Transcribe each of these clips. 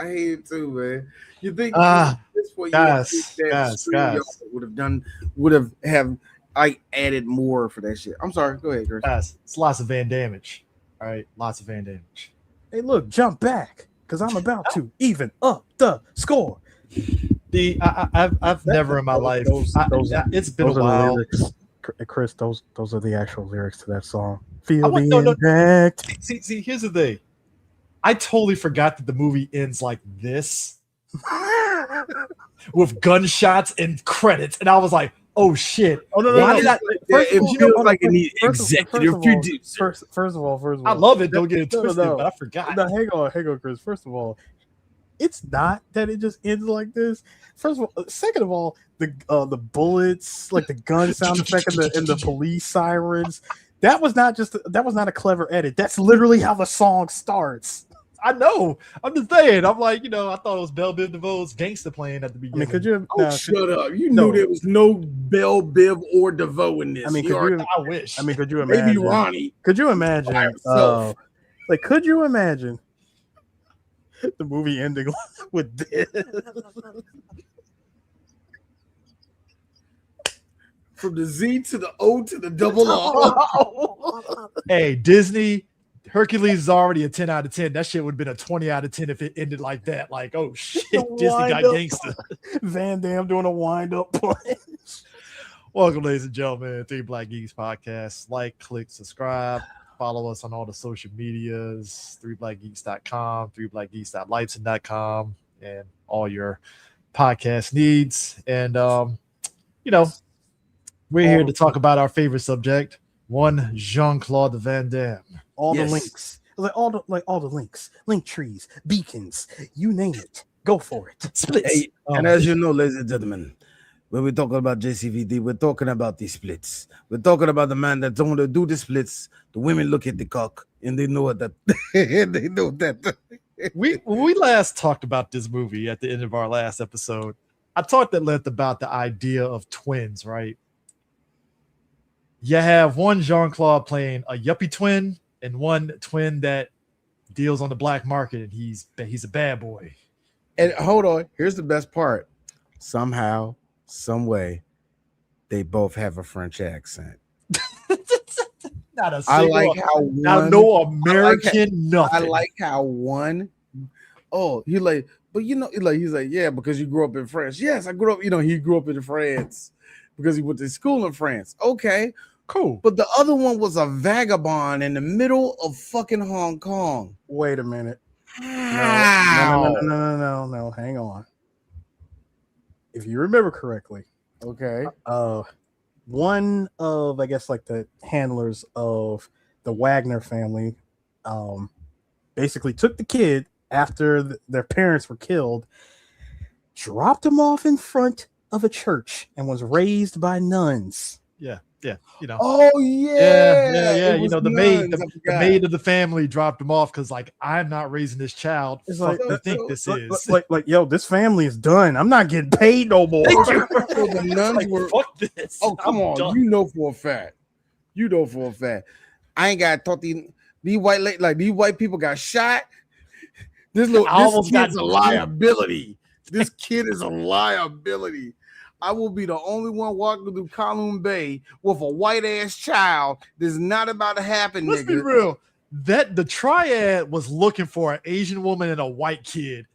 hate it too, man. You think this for you Guys. would have I added more for that shit. I'm sorry. Go ahead, Chris. Guys, it's lots of Van Damage. All right, lots of Van Damage. Hey, look, jump back, because I'm about to even up the score. I've never in my life. It's been a while. Chris, those are the actual lyrics to that song. Feel the impact. See, here's the thing. I totally forgot that the movie ends like this, with gunshots and credits, and I was like, "Oh shit!" Oh no! It feels like it needs executive producer. First of all, I love it. Don't get it twisted, but I forgot. No, hang on, Chris. First of all, it's not that it just ends like this. First of all, second of all, the bullets, like the gun sound effect and the police sirens, that was not a clever edit. That's literally how the song starts. I know. I'm just saying. I'm like, I thought it was Belle Biv DeVoe's "Gangsta" playing at the beginning. I mean, could you? Shut up! You knew there was no Belle Biv or DeVoe in this. I mean, I wish. I mean, could you imagine? Maybe Ronnie. Could you imagine? Could you imagine the movie ending with this? From the Z to the O to the double R. Hey, Disney, Hercules is already a 10 out of 10. That shit would have been a 20 out of 10 if it ended like that. Like, oh shit, Disney got gangster. Van Damme doing a wind-up play. Welcome, ladies and gentlemen, 3 Black Geeks Podcast. Like, click, subscribe. Follow us on all the social medias, 3blackgeeks.com, 3blackgeeks.lightson.com, and all your podcast needs. And, we're here to talk about our favorite subject, one Jean-Claude Van Damme. All the links, all the links, link trees, beacons, you name it. Go for it. Splits. Hey, and as you know, ladies and gentlemen, when we're talking about JCVD, we're talking about the splits. We're talking about the man that's going to do the splits. The women look at the cock and they know that. They know that. When we last talked about this movie at the end of our last episode, I talked at length about the idea of twins, right? You have one Jean-Claude playing a yuppie twin and one twin that deals on the black market, and he's a bad boy. And hold on, here's the best part. Somehow, some way, they both have a French accent. Not a single, I like how one, not no American nothing. I like how one. Oh, he like, but he's like, yeah, because you grew up in France. Yes, I grew up. He grew up in France because he went to school in France. Okay, cool. But the other one was a vagabond in the middle of fucking Hong Kong. Wait a minute. No. Hang on. If you remember correctly, okay. One of, I guess, like the handlers of the Wagner family, basically took the kid after their parents were killed, dropped him off in front of a church, and was raised by nuns. Yeah. Oh yeah. The maid of the family dropped him off because, like, I'm not raising this child. It's like, like, you think this is like, yo, this family is done. I'm not getting paid no more. The nuns like, were. Fuck this. Oh, come on. Done. You know for a fact. I ain't got to talk these white people got shot. This kid's a liability. This kid is a liability. I will be the only one walking through Kowloon Bay with a white ass child. This is not about to happen, Let's be real. That the triad was looking for an Asian woman and a white kid.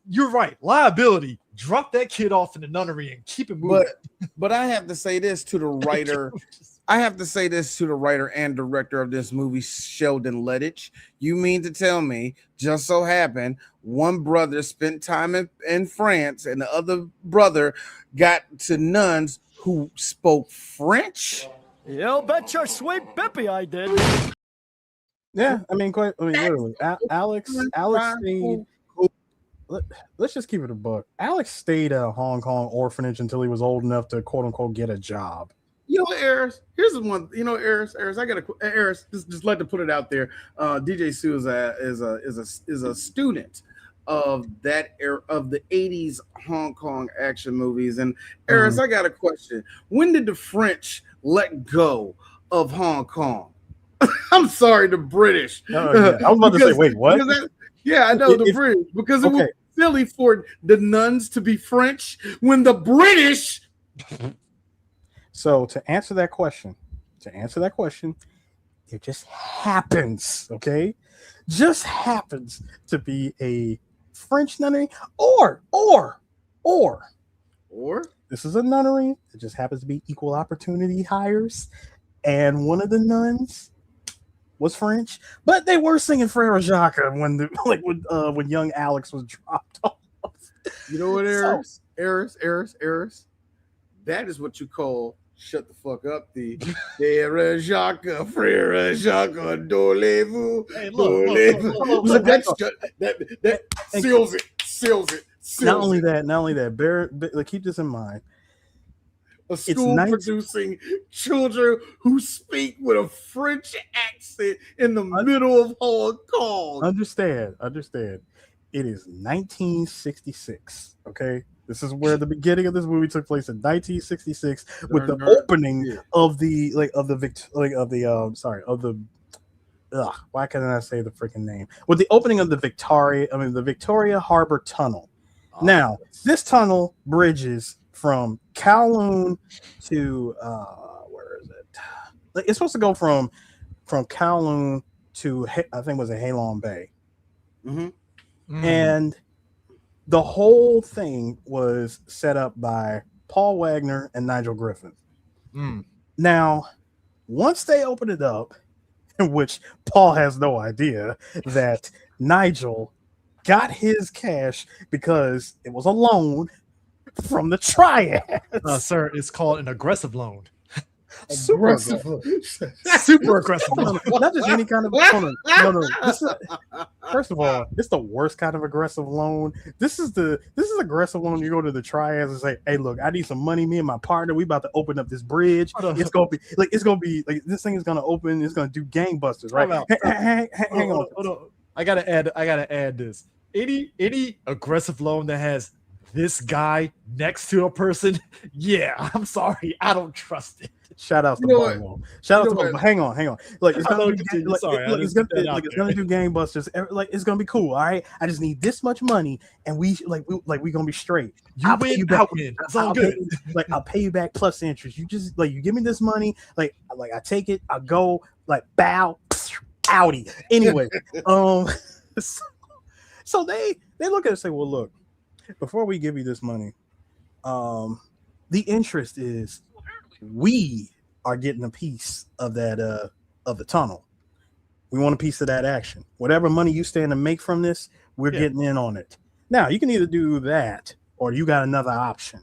You're right. Liability. Drop that kid off in the nunnery and keep it moving. But I have to say this to the writer. I have to say this to the writer and director of this movie, Sheldon Lettich. You mean to tell me, just so happened, one brother spent time in France and the other brother got to nuns who spoke French? You bet your sweet Bippy I did. Yeah, literally. Alex stayed. Let's just keep it a buck. Alex stayed at a Hong Kong orphanage until he was old enough to quote unquote get a job. Eris, here's the one. Eris, I gotta Eris, just like to put it out there. DJ Sue is a student of that era of the 80s Hong Kong action movies. And Eris, I got a question. When did the French let go of Hong Kong? I'm sorry, the British. I was about to say, wait, what? Yeah, I know the bridge because it was silly for the nuns to be French when the British. So to answer that question, it just happens, just happens to be a French nunnery, or this is a nunnery that just happens to be equal opportunity hires, and one of the nuns was French, but they were singing Frere Jacques when young Alex was dropped off. You know what, Eris? That is what you call shut the fuck up. The Frere Jacques, dorlez-vous. Hey, look, that seals it. Not only that, keep this in mind. A school producing children who speak with a French accent in the middle of Hong Kong. Understand. It is 1966. Okay, this is where the beginning of this movie took place in 1966 with the opening of the why can't I say the freaking name? With the opening of the Victoria Harbor Tunnel. Now, this tunnel bridges from Kowloon to where is it? It's supposed to go from Kowloon to I think it was Halong Bay. And the whole thing was set up by Paul Wagner and Nigel Griffin. Now, once they open it up, in which Paul has no idea that Nigel got his cash because it was a loan from the Triads. Sir, it's called an aggressive loan. Super aggressive loan. Not just any kind of loan. No. First of all, it's the worst kind of aggressive loan. This is aggressive loan. You go to the Triads and say, "Hey, look, I need some money. Me and my partner, we about to open up this bridge. It's gonna be like this thing is gonna open. It's gonna do gangbusters, right?" Hang on. Hold on. I gotta add this. Any aggressive loan that has this guy next to a person, yeah, I'm sorry, I don't trust it. Shout out to Bono. Hang on. Like it's gonna do gangbusters. Like it's gonna be cool. All right. I just need this much money, and we gonna be straight. I'll pay you back. It's all good. I'll pay you back plus interest. You just you give me this money. Like I take it. I go bow, outie. Anyway, so they look at it and say, well, look, before we give you this money, the interest is we are getting a piece of that of the tunnel. We want a piece of that action. Whatever money you stand to make from this, we're getting in on it. Now you can either do that or you got another option.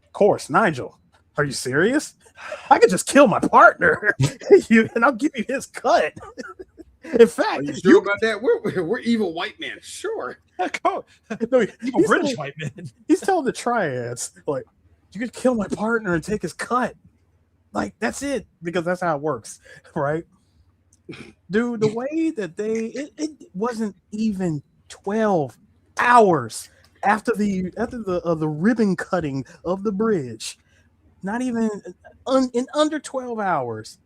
Of course, Nigel, are you serious? I could just kill my partner and I'll give you his cut. In fact, are you sure about that? We're evil white men. Sure. No, British white men. He's telling the Triads, you could kill my partner and take his cut. That's it, because that's how it works, right? Dude, the way that it wasn't even 12 hours after the ribbon cutting of the bridge. Not even in under 12 hours.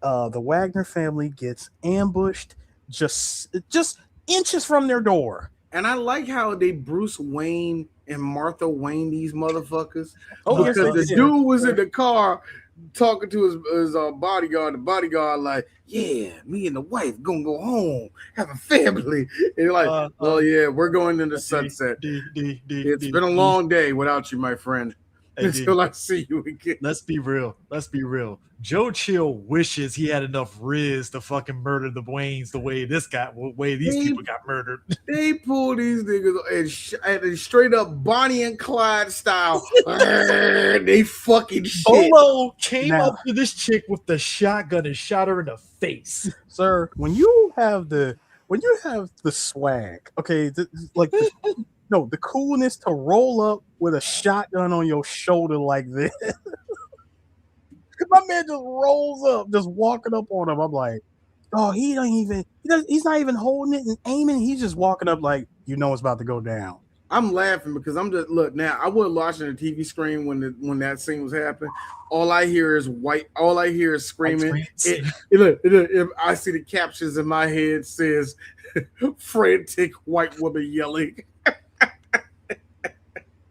The Wagner family gets ambushed just inches from their door. And I like how they Bruce Wayne and Martha Wayne these motherfuckers. Because the dude was in the car talking to his bodyguard. The bodyguard yeah, me and the wife gonna go home, have a family. And you're yeah, we're going into sunset. It's been a long day without you, my friend. Until I see you again. Let's be real. Joe Chill wishes he had enough riz to fucking murder the Waynes the way these people got murdered. They pull these niggas and straight up Bonnie and Clyde style. They fucking shit. Polo came up to this chick with the shotgun and shot her in the face. Sir, when you have the swag, okay, the coolness to roll up with a shotgun on your shoulder like this. My man just rolls up, just walking up on him. I'm like, oh, he's not even holding it and aiming. He's just walking up like, it's about to go down. I'm laughing because I'm just look now. I was watching the TV screen when that scene was happening. All I hear is white. All I hear is screaming. If I see the captions in my head says frantic white woman yelling.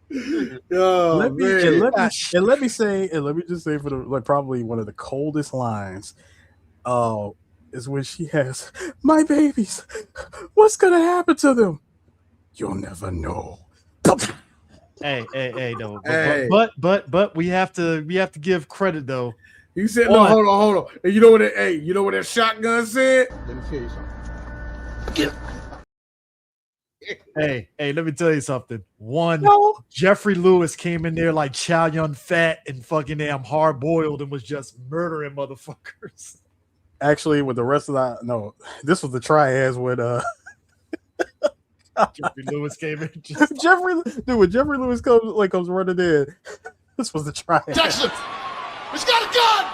let me just say for the like probably one of the coldest lines is when she has my babies. What's gonna happen to them? You'll never know. Hey, no. But we have to give credit though. You said no, hold on. And you know what that shotgun said? Let me tell you something. Hey, let me tell you something. Jeffrey Lewis came in there like Chow Yun Fat and fucking damn hard boiled and was just murdering motherfuckers. Actually, with the rest of that, no, this was the triads with Jeffrey Lewis came in. When Jeffrey Lewis comes running in, this was the triad. Jackson, he's got a gun.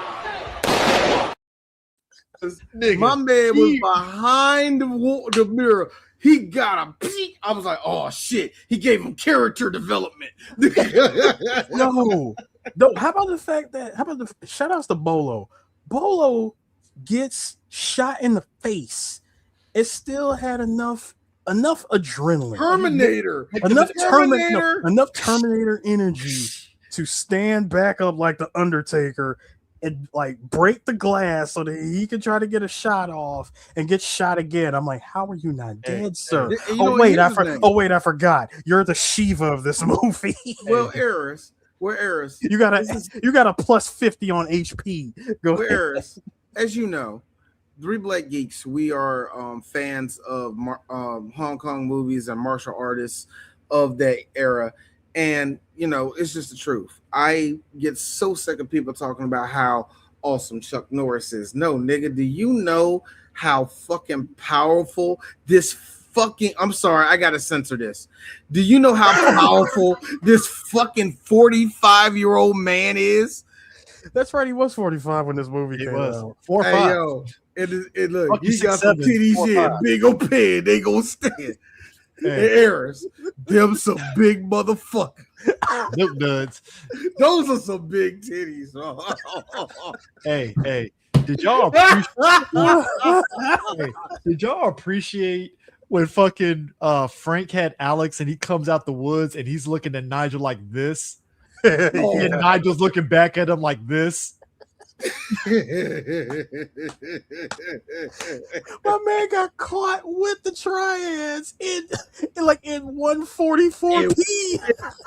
Nigga, my man was behind the mirror. He got a peek. I was like, oh shit. He gave him character development. No. How about the shout outs to Bolo? Bolo gets shot in the face. It still had enough adrenaline. Enough Terminator energy to stand back up like the Undertaker and like break the glass so that he can try to get a shot off and get shot again. I'm like, how are you not dead, sir? I forgot. You're the Shiva of this movie. Well, Eris. You got a plus 50 on HP. Go ahead. Eris, as you know, Three Black Geeks, we are fans of Hong Kong movies and martial artists of that era. And, it's just the truth. I get so sick of people talking about how awesome Chuck Norris is. No, nigga, do you know how fucking powerful this fucking... I'm sorry, I got to censor this. Do you know how powerful this fucking 45-year-old man is? That's right, he was 45 when this movie came out. 4 or 5. Hey, yo, and look, he got some titties here, big old pen. They gonna stand. Hey, Eris, them some big motherfuckers. Look, duds. Those are some big titties. Hey, did y'all appreciate when fucking Frank had Alex and he comes out the woods and he's looking at Nigel like this? And Nigel's looking back at him like this. My man got caught with the triads in 144p.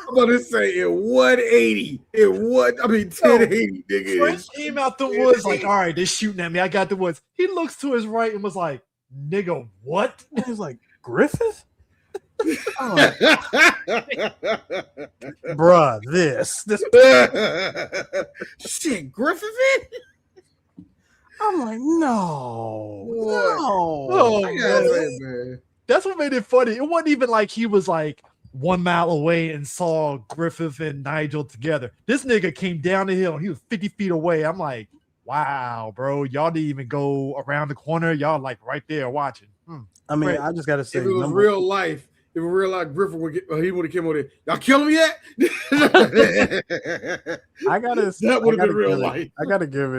I'm gonna say in 180. 1080, nigga. Frank came out the woods like, all right, they're shooting at me. I got the woods. He looks to his right and was like, nigga, what? He was like, Griffith? Bruh, this shit, Griffith. I'm like, no. Oh, man. That's what made it funny. It wasn't even like he was like 1 mile away and saw Griffith and Nigel together. This nigga came down the hill and he was 50 feet away. I'm like, wow, bro, y'all didn't even go around the corner. Y'all like right there watching. I mean, I just gotta say, if it was real life, Griffith would he would have came over there. Y'all kill him yet? That would have been real life. I gotta give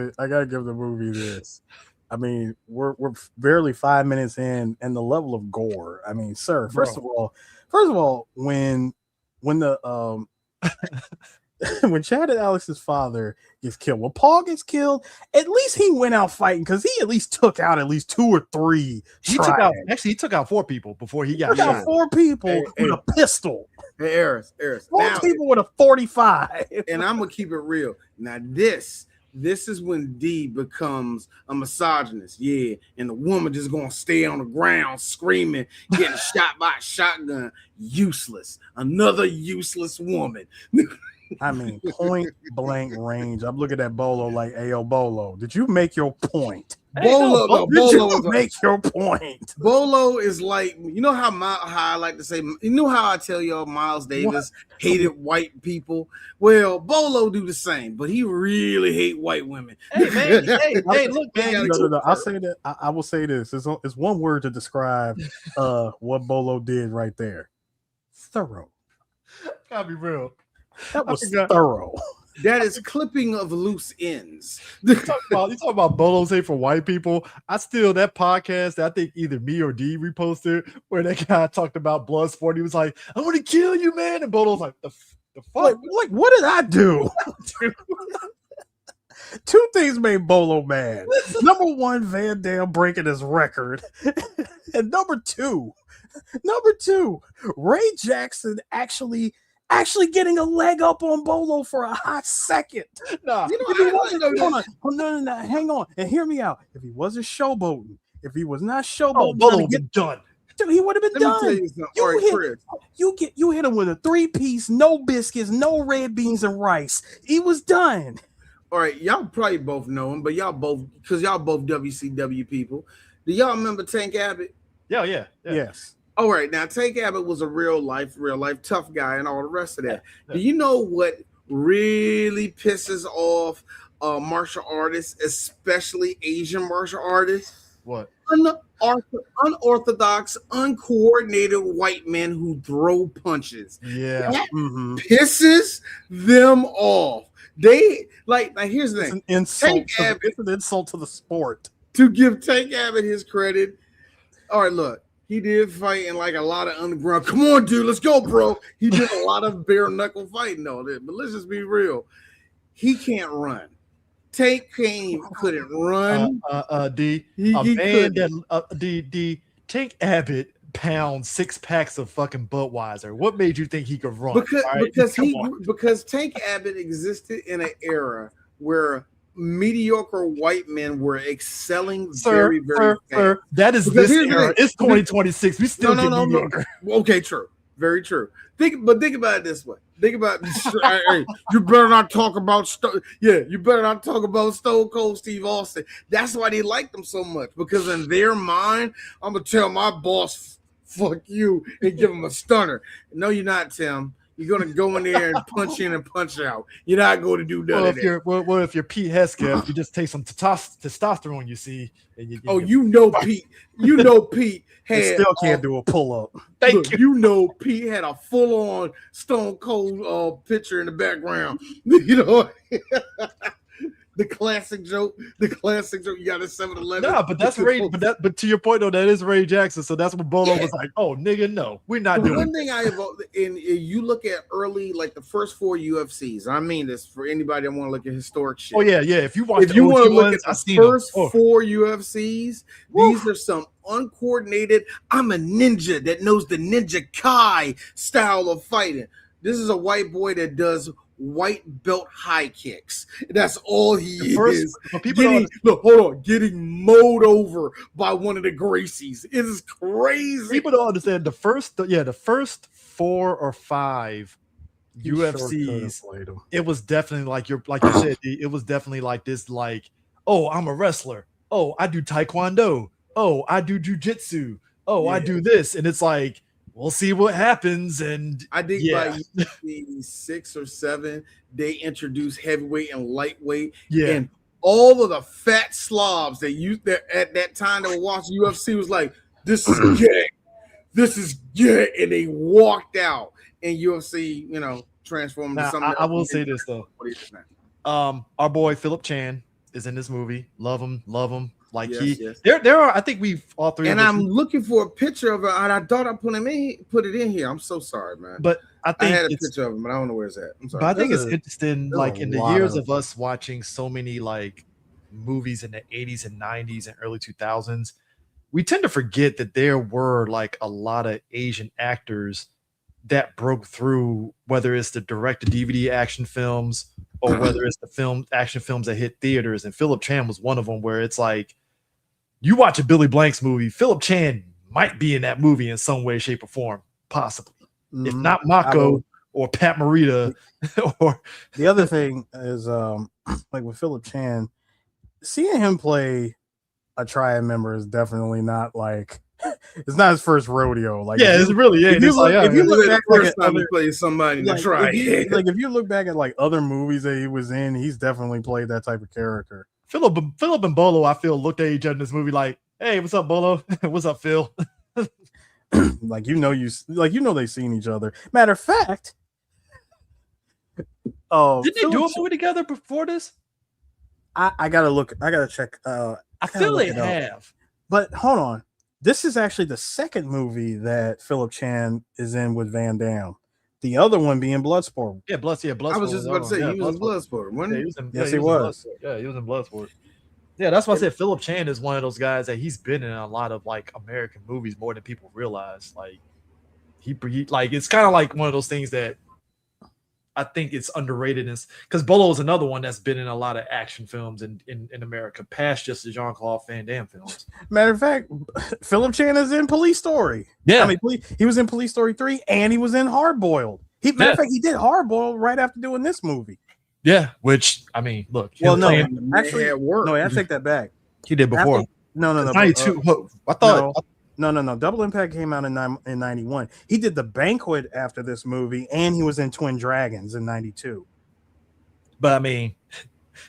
the movie this. I mean, we're barely 5 minutes in, and the level of gore. I mean, sir, first of all, when the when Chad and Alex's father gets killed, when Paul gets killed, at least he went out fighting because he at least took out at least 2 or 3. He took out 4 people before he got shot. 4 people with a pistol. Hey, Eris. 4 people with a 45. And I'm gonna keep it real. Now this is when D becomes a misogynist. Yeah, and the woman just gonna stay on the ground screaming, getting shot by a shotgun. Useless. Another useless woman. I mean, point blank range. I'm looking at Bolo like, ayo, Bolo, did you make your point? Bolo make your point. Bolo is like, you know how I like to say, you know how I tell y'all Miles Davis hated white people? Well, Bolo do the same, but he really hate white women. Hey, man, look, man. No. I'll say that. I will say this. It's one word to describe what Bolo did right there. thorough. Gotta be real. That was thorough. That is clipping of loose ends. You talk about Bolo's hate for white people. That podcast that I think either me or D reposted where that guy talked about Bloodsport. He was like, "I'm gonna kill you, man," and Bolo's like, "The fuck? Like, what did I do?" Two things made Bolo mad. Number one, Van Dam breaking his record, and number two, Ray Jackson actually getting a leg up on Bolo for a hot second. Nah, No, hang on and hear me out. If he wasn't showboating, if he was not showboating, Bolo would have been done. Dude, he would have been done. You hit him with a 3-piece, no biscuits, no red beans and rice. He was done. All right, y'all probably both know him, but y'all both WCW people. Do y'all remember Tank Abbott? Yeah. Yes. All right, now Tank Abbott was a real life tough guy and all the rest of that. Yeah. Do you know what really pisses off martial artists, especially Asian martial artists? What? Unorthodox, uncoordinated white men who throw punches. Yeah. That pisses them off. They like here's the thing. It's an insult to the sport. To give Tank Abbott his credit. All right, look. He did fight in like a lot of underground. Come on, dude, let's go, bro. He did a lot of bare knuckle fighting, all that. But let's just be real. He can't run. Tank couldn't run. Tank Abbott pounds 6 packs of fucking Budweiser. What made you think he could run? Because Tank Abbott existed in an era where mediocre white men were excelling very fast. That is this era. It's 2026. We still get mediocre. Okay, true. Very true. Think about it this way. Think about hey, you better not talk about Stone Cold Steve Austin. That's why they liked him so much, because in their mind, I'm gonna tell my boss, fuck you, and give him a stunner. No, you're not, Tim. You're gonna go in there and punch in and punch out. You're not going to do that. If you're Pete Hesketh, you just take some testosterone. You see, and Pete. Pete had still can't do a pull up. Pete had a full on Stone Cold picture in the background. You know. The classic joke. You got a 7-Eleven. No, but that's Ray. But to your point, though, that is Ray Jackson. So that's what Bolo was like. Oh, nigga, no, we're not doing. One thing you look at early, like the first 4 UFCs. I mean this for anybody that want to look at historic shit. Oh yeah. If you want to look at the first 4 UFCs, these are some uncoordinated. I'm a ninja that knows the Ninja Kai style of fighting. This is a white boy that does white belt high kicks. That's all he is. Getting mowed over by one of the Gracies. It is crazy. People don't understand the first 4 or 5 UFCs. It was definitely like you said. It was definitely like this. Like, oh, I'm a wrestler. Oh, I do taekwondo. Oh, I do jujitsu. Oh, I do this, and it's like, we'll see what happens. And I think by 6 or 7, they introduced heavyweight and lightweight. Yeah. And all of the fat slobs that at that time that were watching UFC was like, this is gay. This is gay. And they walked out, and UFC, transformed into something. I will say this though. Our boy Philip Chan is in this movie. Love him. Like there are. I think we've all three. And I'm looking for a picture of it, and I thought I put it in here. I'm so sorry, man. But I think I had a picture of him, but I don't know where it's at. I'm sorry. But I think it's interesting, like in the years of us watching so many like movies in the 80s and 90s and early 2000s, we tend to forget that there were like a lot of Asian actors that broke through, whether it's the direct-to-DVD action films or whether it's the action films that hit theaters. And Philip Chan was one of them, where it's like, you watch a Billy Blanks movie, Philip Chan might be in that movie in some way, shape, or form, possibly. If not Mako or Pat Morita. Or the other thing is, like with Philip Chan, seeing him play a Triad member is definitely not like, it's not his first rodeo. Like, it's really. If you look back at other plays somebody in the Triad, if you look back at like other movies that he was in, he's definitely played that type of character. Philip and Bolo, I feel, looked at each other in this movie like, hey, what's up, Bolo? What's up, Phil? like they've seen each other. Matter of fact, didn't they do a movie together before this? I gotta check. I feel they have. But hold on, this is actually the second movie that Philip Chan is in with Van Damme. The other one being Bloodsport. Yeah, Bloodsport. I was just about to say he was in Bloodsport, wasn't he? Yes, he was. Yeah, he was in Bloodsport. Yeah, that's why I said Philip Chan is one of those guys that he's been in a lot of like American movies more than people realize. Like he like it's kind of like one of those things that I think it's underrated, because Bolo is another one that's been in a lot of action films in America, past just the Jean-Claude Van Damme films. Matter of fact, Philip Chan is in Police Story. Yeah, I mean, he was in Police Story 3, and he was in Hard Boiled. Matter of fact, he did Hard Boiled right after doing this movie. Yeah, which I mean, look. Well, no, actually, I take that back. He did before. No. 92. I thought. No. Double Impact came out in 91. He did The Banquet after this movie, and he was in Twin Dragons in 92. But I mean,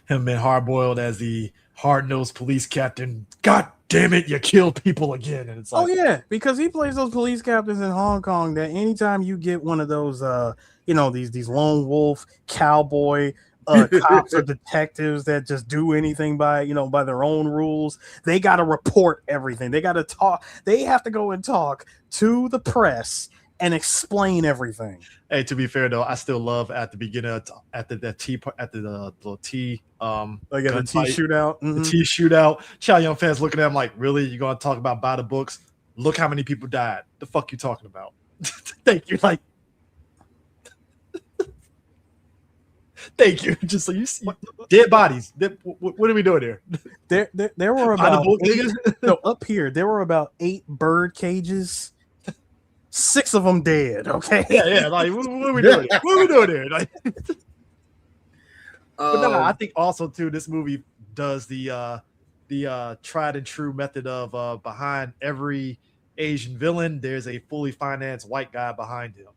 him being hard-boiled as the hard-nosed police captain. God damn it, you killed people again. And it's like, oh yeah, because he plays those police captains in Hong Kong that anytime you get one of those these lone wolf cowboy cops or detectives that just do anything by their own rules, they got to report everything. They got to talk. They have to go and talk to the press and explain everything. Hey, to be fair though, I still love at the beginning at the tea shootout. Mm-hmm. The tea shootout. Chow Yun fans looking at him like, really? You gonna talk about by the books? Look how many people died. The fuck you talking about? Thank you. Like, thank you. Just so you see dead bodies. What are we doing here? There were about up here. There were about 8 bird cages. 6 of them dead. Okay. Yeah. Like, what are we doing? What are we doing here? Like, but no, I think also too, this movie does the tried and true method of behind every Asian villain, there's a fully financed white guy behind him.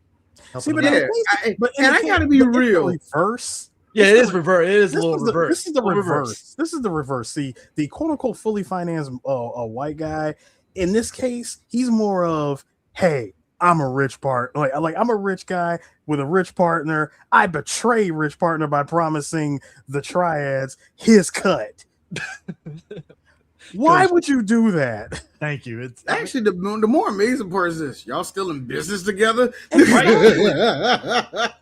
See, but I gotta be real. Reverse. Yeah, it is reverse. It is a little reverse. This is the reverse. This is the reverse. The quote unquote fully financed white guy. In this case, he's more of, hey, I'm a rich I'm a rich guy with a rich partner. I betray rich partner by promising the triads his cut. Why would you do that? Thank you. It's actually the more amazing part is this: y'all still in business together. Right?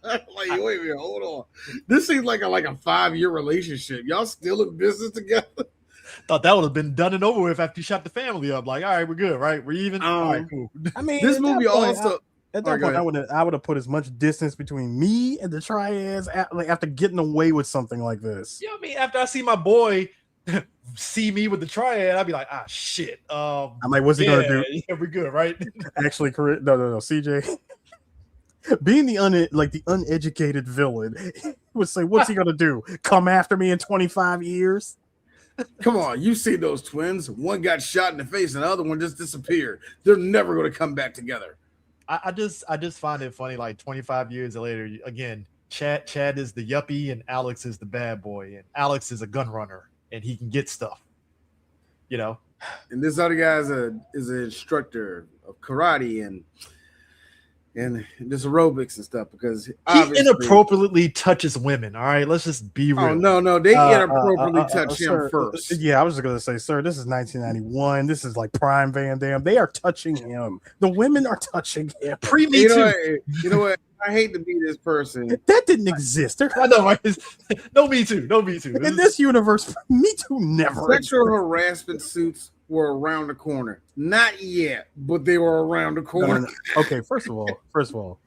Like, wait a minute, hold on. This seems like a 5-year relationship. Y'all still in business together? Thought that would have been done and over with after you shot the family up. Like, all right, we're good, right? We're even. All right, cool. I mean, this movie also. At that point, I would have put as much distance between me and the triads after getting away with something like this. Yeah, I mean, after I see my boy see me with the triad, I'd be like, shit. I'm like, what's he gonna do? Yeah, we're good, right? Actually, correct. No, CJ. Being the uneducated villain, would say, what's he gonna do? Come after me in 25 years? Come on, you see those twins? One got shot in the face, and the other one just disappeared. They're never going to come back together. I just find it funny. Like 25 years later, again, Chad is the yuppie, and Alex is the bad boy, and Alex is a gun runner, and he can get stuff. And this other guy is an instructor of karate and this aerobics and stuff, because he inappropriately touches women. All right, let's just be real. Oh no, they inappropriately touch him first. Yeah, I was just gonna say, sir, this is 1991. This is like prime Van Damme. They are touching him. The women are touching him. Pre-Me Too. You know what? I hate to be this person. That didn't exist. I know, right? No Me Too. No Me Too. In this universe, Me Too never. Sexual harassment suits were around the corner. Not yet, but they were around the corner. No. Okay, first of all,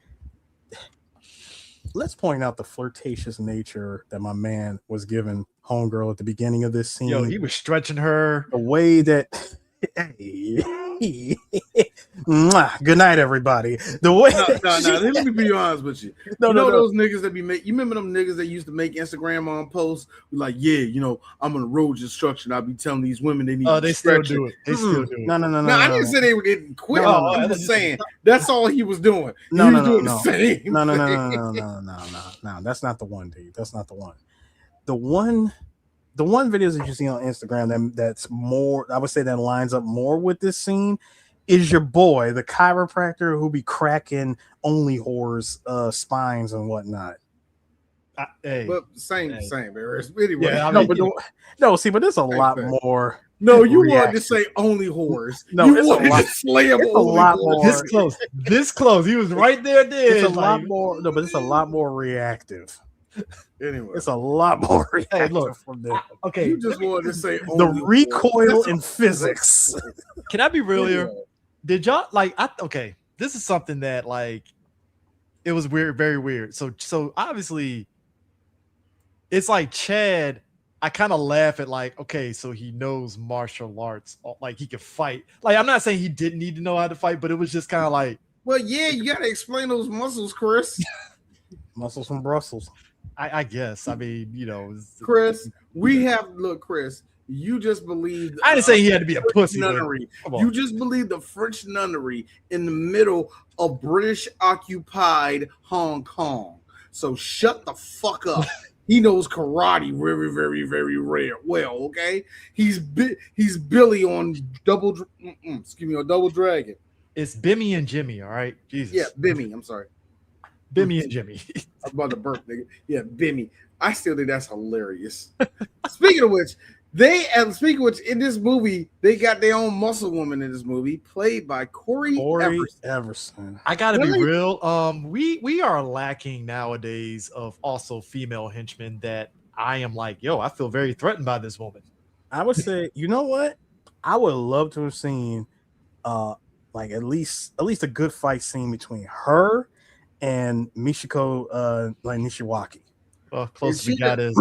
let's point out the flirtatious nature that my man was giving homegirl at the beginning of this scene. Yo, he was stretching her. The way that good night, everybody. The way let me be honest with you. Those niggas that you remember them niggas that used to make Instagram on posts? Like, I'm on the road construction. I'll be telling these women they need. They still do it. They still do it. No. I didn't say they didn't quit. I'm just saying that's all he was doing. He was doing the same. No. That's not the one, dude. That's not the one. The one videos that you see on Instagram that's more, I would say, that lines up more with this scene is your boy, the chiropractor who be cracking only whores spines and whatnot. But same, Eris. Anyway, Yeah, I mean, but there's a lot thing. more. No, you wanted to say only whores. No, you wanted to slam it's a only lot whores. more. This close. He was right there. It's a lot more. No, but it's a lot more reactive. Anyway, It's a lot more reactive. Hey, look. From there. Okay, you just wanted to say The only recoil whores. in physics. can I be real here? Anyway. Did y'all okay, this is something that it was weird, very weird. So obviously it's like Chad, I kind of laugh at okay, so he knows martial arts, like he can fight. Like, I'm not saying he didn't need to know how to fight, but it was just kind of like, well, yeah, you gotta explain those muscles, Chris. Muscles from Brussels. I guess. I mean, Chris, Chris, you just believe I didn't say he had to be a pussy. Nunnery. You just believe the French nunnery in the middle of British occupied Hong Kong. So shut the fuck up. He knows karate very, very, very rare. Well, okay. He's Billy on Double Dragon. It's Bimmy and Jimmy, all right? Jesus. Yeah, Bimmy. I'm sorry. Bimmy and Jimmy. I was about to burp, nigga. Yeah, Bimmy. I still think that's hilarious. Speaking of which, in this movie, they got their own muscle woman in this movie, played by Corey Everson. I gotta be real. We are lacking nowadays of also female henchmen that I am like, yo, I feel very threatened by this woman. I would say, you know what? I would love to have seen at least a good fight scene between her and Michiko Nishiwaki. Well, closest we got is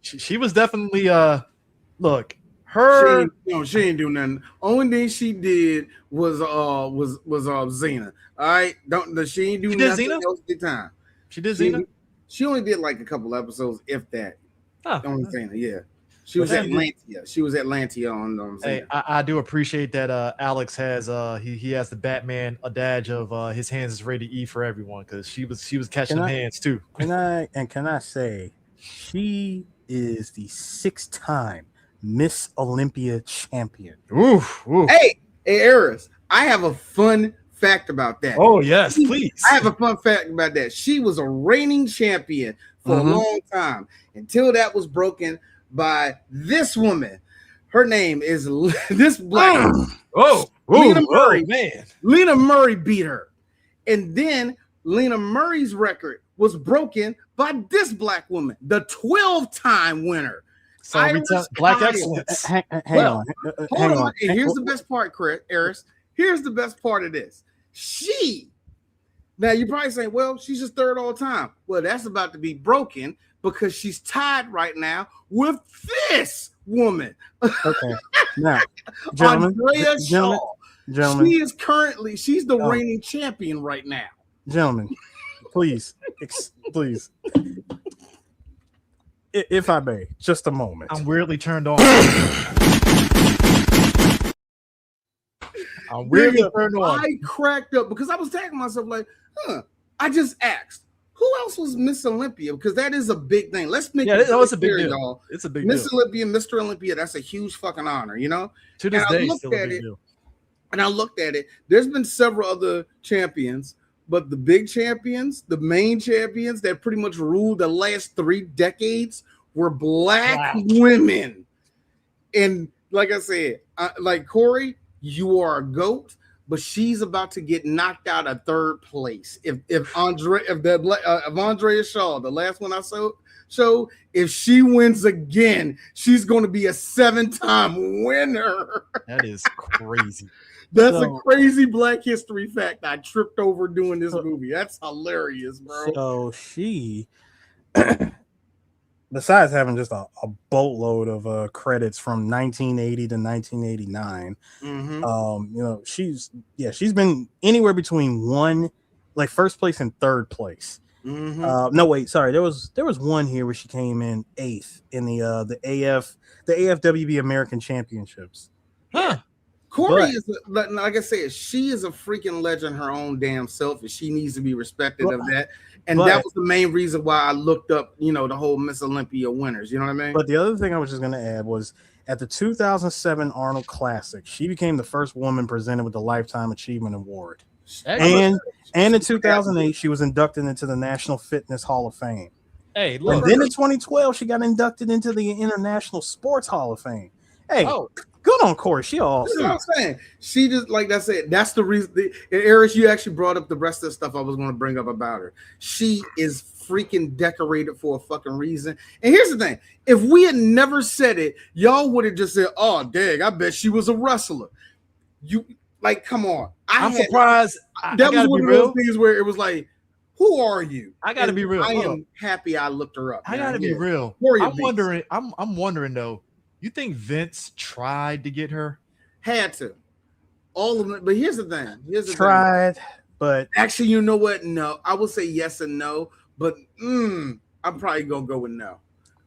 she was definitely look, her she ain't do nothing. Only thing she did was Xena. All right, she ain't do nothing else at the time. She did Xena. She only did like a couple episodes, if that. Only Xena, yeah. She was Atlantia. She was Atlantia on Xena. Hey, I do appreciate that Alex has he has the Batman adage of his hands is ready to eat for everyone, because she was catching hands too. Can I say she is the 6-time Miss Olympia champion. Oof. Hey, Eris, I have a fun fact about that. Oh, yes, please. I have a fun fact about that. She was a reigning champion for a long time until that was broken by this woman. Her name is this black. Lena Murray. Man. Lena Murray beat her. And then Lena Murray's record was broken by this black woman, the 12-time winner. So black excellence. Hang on. And here's the best part, Eris. Here's the best part of this. Now you're probably saying, well, she's just third all time. Well, that's about to be broken because she's tied right now with this woman. Okay. Now, Andrea Shaw. She's the reigning champion right now. Gentlemen, please. If I may, just a moment. I'm weirdly turned on. I cracked up because I was tagging myself like, I just asked, who else was Miss Olympia? Because that is a big thing. Let's make it's a big deal, y'all. It's a big Miss Olympia, Mr. Olympia, that's a huge fucking honor, you know? To this day, still a big deal. And I looked at it. There's been several other champions, but the big champions, the main champions that pretty much ruled the last 3 decades were black women. And like I said, like Corey, you are a GOAT, but she's about to get knocked out of third place. If Andrea Shaw, the last one I showed, if she wins again, she's going to be a 7-time winner. That is crazy. That's a crazy Black History fact I tripped over doing this movie. That's hilarious, bro. So she, besides having just a boatload of credits from 1980 to 1989, she's been anywhere between first place and third place. No, wait, sorry. There was one here where she came in 8th in the AFWB American Championships. Huh. Corey is, like I said, she is a freaking legend her own damn self, and she needs to be respected of that. And that was the main reason why I looked up, the whole Miss Olympia winners. You know what I mean? But the other thing I was just going to add was At the 2007 Arnold Classic, she became the first woman presented with the Lifetime Achievement Award. And in 2008, she was inducted into the National Fitness Hall of Fame. Hey, look. And then in 2012, she got inducted into the International Sports Hall of Fame. Hey, good on Corey. She awesome. That's what I'm saying. She just, like I said, that's the reason. Eris, you actually brought up the rest of the stuff I was going to bring up about her. She is freaking decorated for a fucking reason. And here's the thing. If we had never said it, y'all would have just said, oh, dang, I bet she was a wrestler. You, like, come on. I'm surprised. That was one of those things where it was like, who are you? I got to be real. I am happy I looked her up. I got to be real. I'm wondering, though, you think Vince tried to get her? Had to. All of them. But here's the thing. Tried, but actually, you know what? No. I will say yes and no, but I'm probably going to go with no.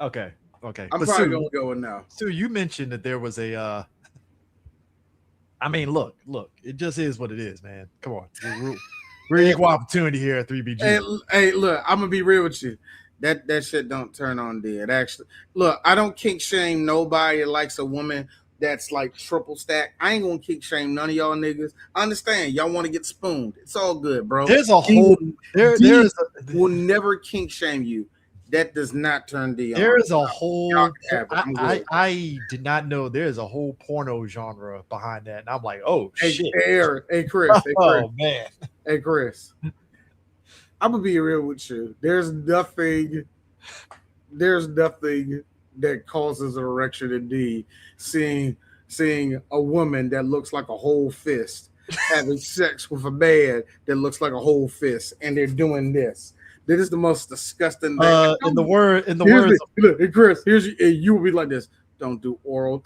Okay. I'm probably going to go with no. So you mentioned that there was a I mean, look, it just is what it is, man. Come on. We're equal opportunity here at 3BG. Hey, look, I'm gonna be real with you. That shit don't turn on dead. Actually, look, I don't kink shame nobody that likes a woman that's like triple stack. I ain't gonna kink shame none of y'all niggas. I understand y'all want to get spooned. It's all good, bro. There's a whole will never kink shame you. That does not turn D on. There's a whole. I did not know there's a whole porno genre behind that, and I'm like, oh shit. Hey, Chris. Oh man. Hey, Chris. I'm gonna be real with you. There's nothing that causes an erection in D seeing a woman that looks like a whole fist having sex with a man that looks like a whole fist, and they're doing this. That is the most disgusting thing. In the words, look, Chris, you will be like this. Don't do oral.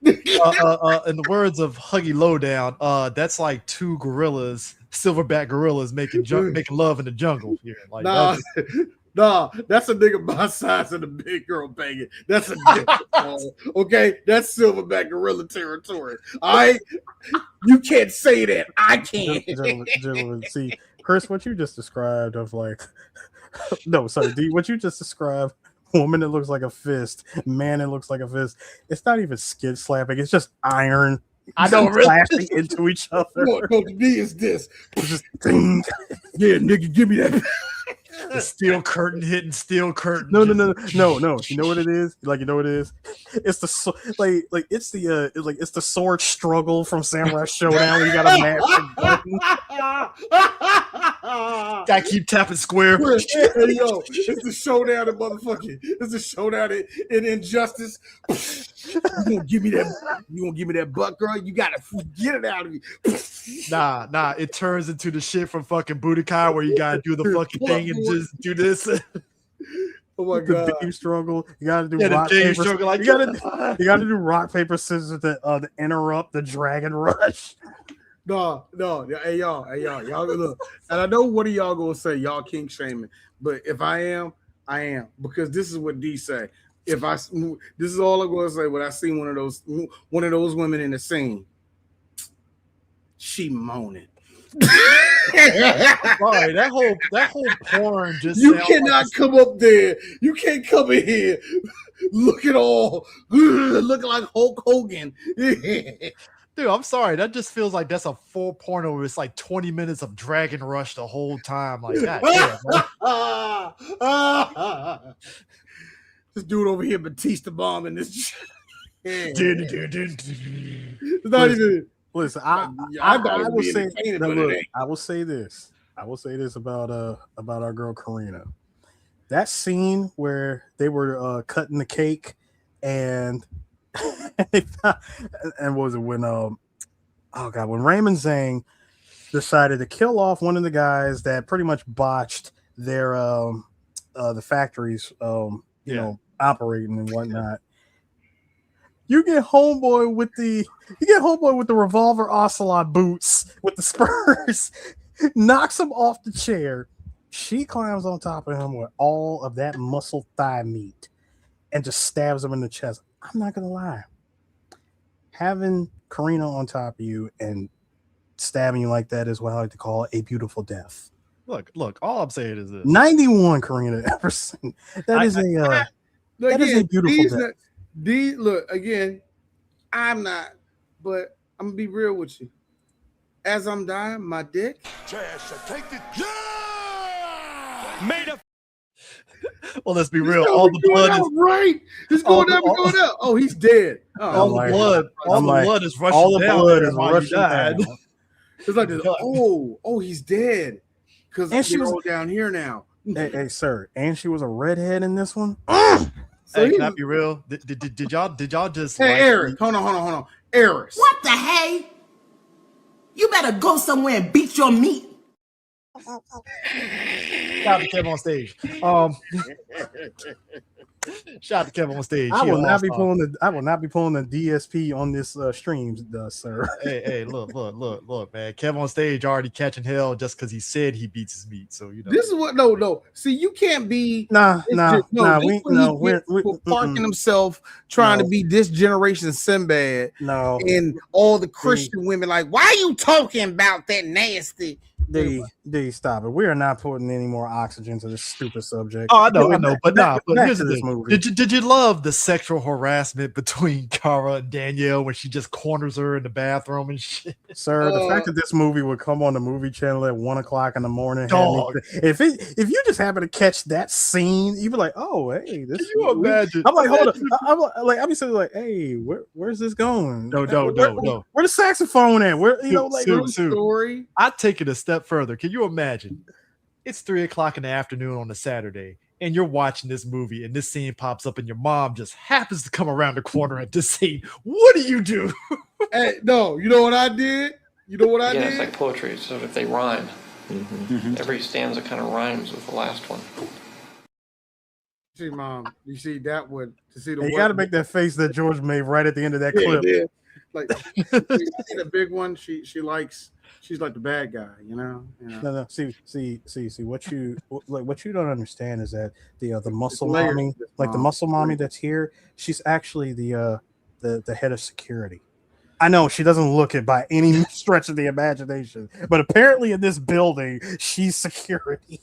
In the words of Huggy Lowdown, that's like two gorillas, silverback gorillas making love in the jungle here. Like, nah, that's a nigga my size and a big girl banging. That's a nigga. Okay, that's silverback gorilla territory. All right, you can't say that. I can't. Gentlemen, see, Chris, what you just described of like, no, sorry, D, what you just described, woman that looks like a fist, man that looks like a fist, it's not even skid slapping, it's just iron. I don't clashing into each other. No, the D is this. Just ding. Yeah, nigga, give me that. The steel curtain hitting steel curtain. No. You know what it is? Like, you know what it is? It's the it's the sword struggle from Samurai Showdown. Where you got a match. Gotta keep tapping square. Hey, yo, it's the showdown in motherfucking. It's the showdown in Injustice. You gonna give me that butt, girl? You gotta get it out of me. Nah. It turns into the shit from fucking Budokai where you gotta do the fucking thing and just do this. Oh my god! The beam struggle. You gotta do rock paper. Struggle, like, you gotta do rock paper scissors to interrupt the dragon rush. No. Hey y'all look. And I know one of y'all gonna say y'all kink shaming, but if I am, because this is what D say. This is all I'm gonna say when I see one of those women in the scene. She moaning. Sorry, that whole porn just. You cannot come up there. You can't come in here looking like Hulk Hogan. Dude, I'm sorry. That just feels like that's a full porno where it's like 20 minutes of Dragon Rush the whole time. Like, God damn. This dude over here, Batista bombing this. It's not even. Listen, I will say this about our girl Karina. That scene where they were cutting the cake and and what was it when when Raymond Zhang decided to kill off one of the guys that pretty much botched their the factories operating and whatnot. You get homeboy with the revolver ocelot boots with the spurs, knocks him off the chair. She climbs on top of him with all of that muscle thigh meat and just stabs him in the chest. I'm not gonna lie. Having Karina on top of you and stabbing you like that is what I like to call a beautiful death. Look, all I'm saying is this. 91 Karina Everson. That is a beautiful death. Look again. I'm not, but I'm gonna be real with you. As I'm dying, my dick. Made a Well, let's be real. All the blood is right. It's going down, going down. Oh, he's dead. all the blood. All the blood is rushing all the down. blood there is while you rushing died. down. It's like this. Oh, he's dead. Because she was all down here now. Hey, sir, and she was a redhead in this one. So hey, can I be real? Did y'all just? Hey, Eric, hold on. Eris. What the hey? You better go somewhere and beat your meat. Shout out to Kevin on stage. Shout out to Kevin on stage. I will not be pulling the DSP on this stream, sir. Hey, look, man. Kevin on stage already catching hell just because he said he beats his meat. So you know. This is what no. See, you can't be we're parking himself trying to be this generation Sinbad. No, and all the Christian women like, why are you talking about that nasty? D, stop it. We are not putting any more oxygen to this stupid subject. Oh, I know, but here's the thing. Movie. Did you love the sexual harassment between Cara and Danielle when she just corners her in the bathroom and shit? Sir, the fact that this movie would come on the movie channel at 1:00 in the morning, if you just happen to catch that scene, you'd be like, oh, hey, this. Can you imagine? I'm like, hold on. I'll be sitting like, hey, where's this going? No. Where the saxophone at? Where story? I take it a step further. Can you imagine? It's 3:00 in the afternoon on a Saturday, and you're watching this movie, and this scene pops up, and your mom just happens to come around the corner at this scene. What do you do? Hey, no, you know what I did? You know what I did? Yeah, it's like poetry. So if they rhyme, every stanza kind of rhymes with the last one. See, Mom, you see that one? To see the you got to make that face that George made right at the end of that clip. Yeah. Like the big one, she likes. She's like the bad guy, you know. No. See. What you don't understand is that the muscle mommy, like the muscle mommy that's here, she's actually the head of security. I know she doesn't look it by any stretch of the imagination, but apparently in this building, she's security.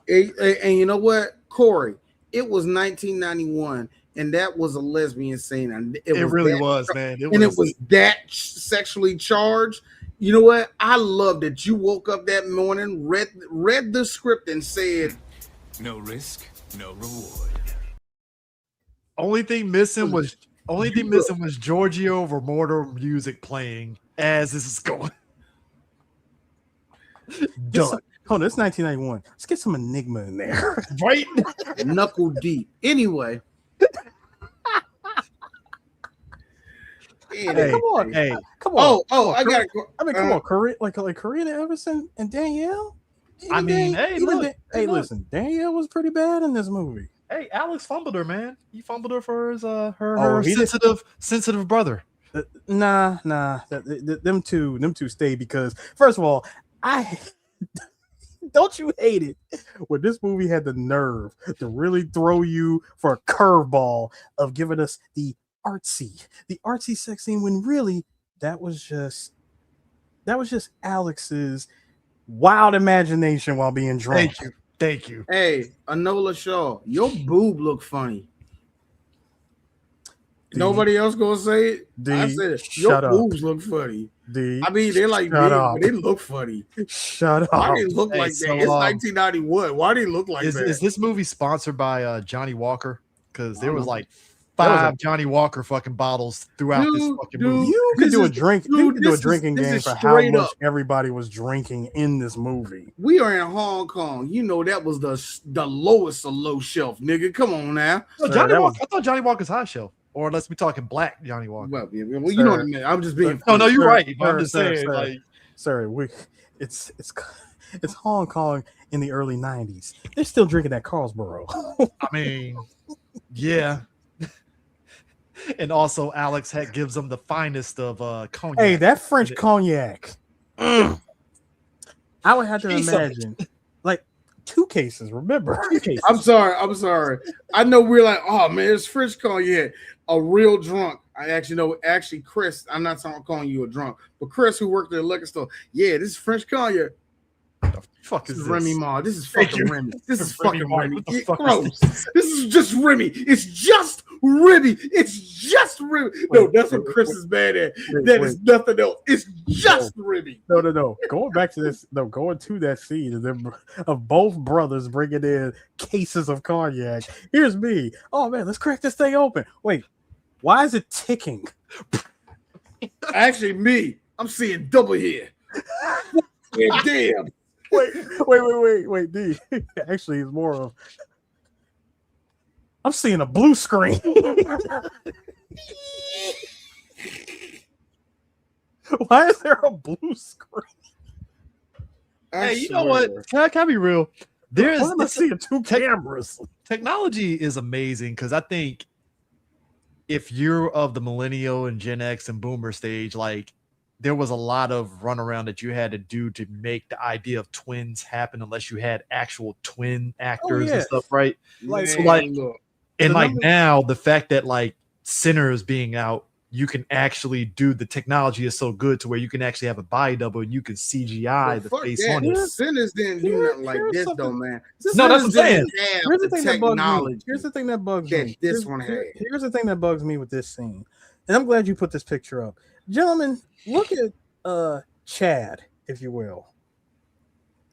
And you know what, Corey? It was 1991. And that was a lesbian scene. And it really was, man. It was that sexually charged. You know what? I love that you woke up that morning, read the script, and said, "No risk, no reward." Only thing missing was Giorgio Romordo music playing as this is going. Hold on, it's 1991. Let's get some Enigma in there, right? Knuckle deep. Anyway. Come on. Oh, I got it. Come on, Karina Everson and Danielle. Listen, Danielle was pretty bad in this movie. Hey, Alex fumbled her, man. He fumbled her for his her sensitive brother. Nah. Them two stayed because first of all, don't you hate it when this movie had the nerve to really throw you for a curveball of giving us the artsy sex scene when really that was just Alex's wild imagination while being drunk. Thank you. Hey, Anola Shaw, your boob look funny. Nobody else gonna say it. I said it. Your boobs look funny. I mean, they're like big, but they look funny. Shut up. Why do they look like that? It's 1991. Why do they look like that? Is this movie sponsored by Johnny Walker? Because there was like 5 Johnny Walker fucking bottles throughout this fucking movie. You could do a drinking game for how much everybody was drinking in this movie. We are in Hong Kong. You know that was the lowest of low shelf, nigga. Come on now. I thought Johnny Walker's high shelf. Or unless we talking black Johnny Walker. Well, you know what I mean. I'm just being. No, you're right. I'm just saying, it's Hong Kong in the early '90s. They're still drinking that Carlsberg. I mean, yeah. And also, Alex gives them the finest of cognac. Hey, that French cognac. I would have to imagine, like 2 cases. Remember, 2 cases. I'm sorry. I know we're like, oh man, it's French cognac. A real drunk. Actually, Chris, I'm not calling you a drunk, but Chris, who worked at the liquor store, yeah, this is French cognac. The fuck is this? Remy Ma. This is fucking Remy. This is fucking Remy. Gross. This is just Remy. It's just Ribby. It's just Ribby. No, that's what Chris is mad at. That is nothing else. It's just Ribby. No. Going back to this, going to that scene of both brothers bringing in cases of cognac. Here's me. Oh man, let's crack this thing open. Wait, why is it ticking? Actually, me. I'm seeing double here. Yeah, damn. Wait, D. Actually, it's more of I'm seeing a blue screen. Why is there a blue screen? Hey, you know what? Can I be real? There's I'm seeing two cameras. Technology is amazing because I think if you're of the millennial and Gen X and Boomer stage, like there was a lot of runaround that you had to do to make the idea of twins happen, unless you had actual twin actors and stuff, right? Like, so now the fact that like Sinners being out, you can actually do the technology is so good to where you can actually have a body double and you can CGI the face on it. Sinners didn't do nothing like this though, man. No, that's what I'm saying. Here's the thing that bugs me. Here's the thing that bugs me. This one had. Here's the thing that bugs me with this scene, and I'm glad you put this picture up, gentlemen. Look at Chad, if you will,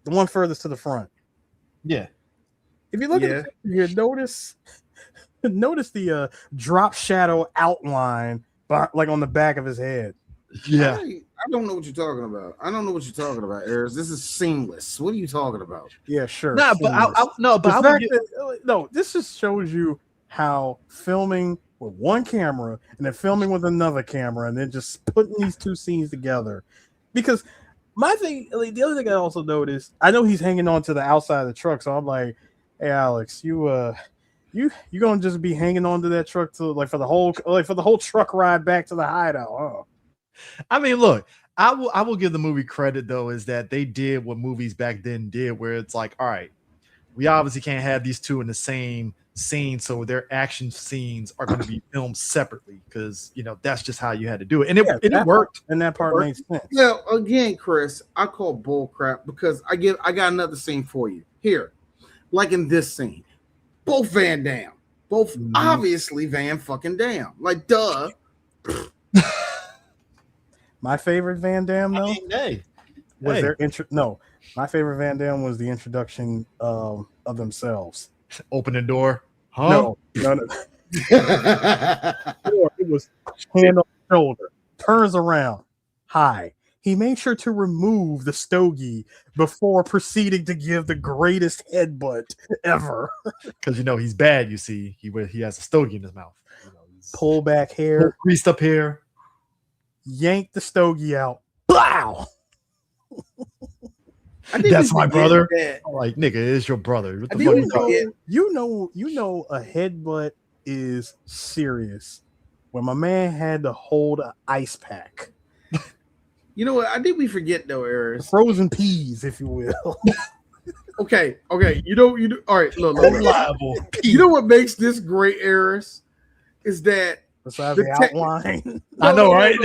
the one furthest to the front. Yeah. If you look at it, you notice the drop shadow outline, like on the back of his head. Yeah. I don't know what you're talking about. I don't know what you're talking about, Eris. This is seamless. What are you talking about? Yeah, sure. Nah, but this just shows you how filming with one camera and then filming with another camera and then just putting these two scenes together. Because my thing, like, the other thing I also noticed, I know he's hanging on to the outside of the truck, so I'm like, hey Alex, you gonna just be hanging on to that truck to for the whole truck ride back to the hideout, huh? I mean, look, I will give the movie credit though, is that they did what movies back then did, where it's like, all right, we obviously can't have these two in the same scene, so their action scenes are going to be filmed separately because that's just how you had to do it, and it worked. And that part makes sense. Well, again, Chris, I call bull crap because I got another scene for you here, like in this scene, both Van Damme, obviously Van fucking Damme, like duh. My favorite Van Damme though my favorite Van Damme was the introduction of themselves. Open the door. Huh? No. It was hand on shoulder, turns around. Hi. He made sure to remove the stogie before proceeding to give the greatest headbutt ever. Because he's bad. You see, he has a stogie in his mouth. Pull back hair, greased up hair, yank the stogie out. Blow. That's my brother. I'm like, nigga, it's your brother. What the fuck you know, a headbutt is serious when my man had to hold an ice pack. You know what? I think we forget though, Eris. Frozen peas, if you will. Okay. You know. All right, look. You know what makes this great, Eris? Is that besides the outline? I know, right?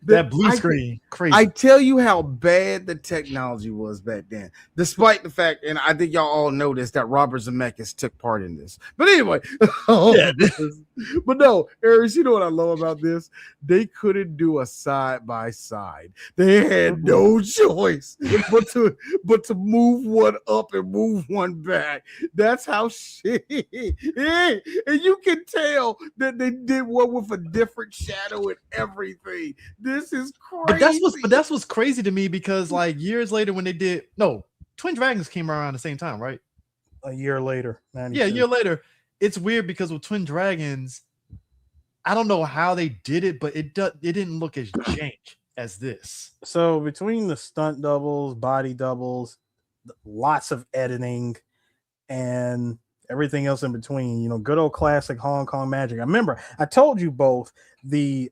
That blue screen, crazy. I tell you how bad the technology was back then, despite the fact, and I think y'all all noticed that Robert Zemeckis took part in this. But anyway, but no, Eris, you know what I love about this? They couldn't do a side by side. They had no choice but to move one up and move one back. That's how shit. And you can tell that they did one with a different shadow and everything. This is crazy. But that's what's crazy to me, because like years later when they did Twin Dragons came around the same time, right? A year later. 92. Yeah, a year later. It's weird because with Twin Dragons, I don't know how they did it, but it didn't look as jank as this. So between the stunt doubles, body doubles, lots of editing, and everything else in between, good old classic Hong Kong magic. I remember I told you both the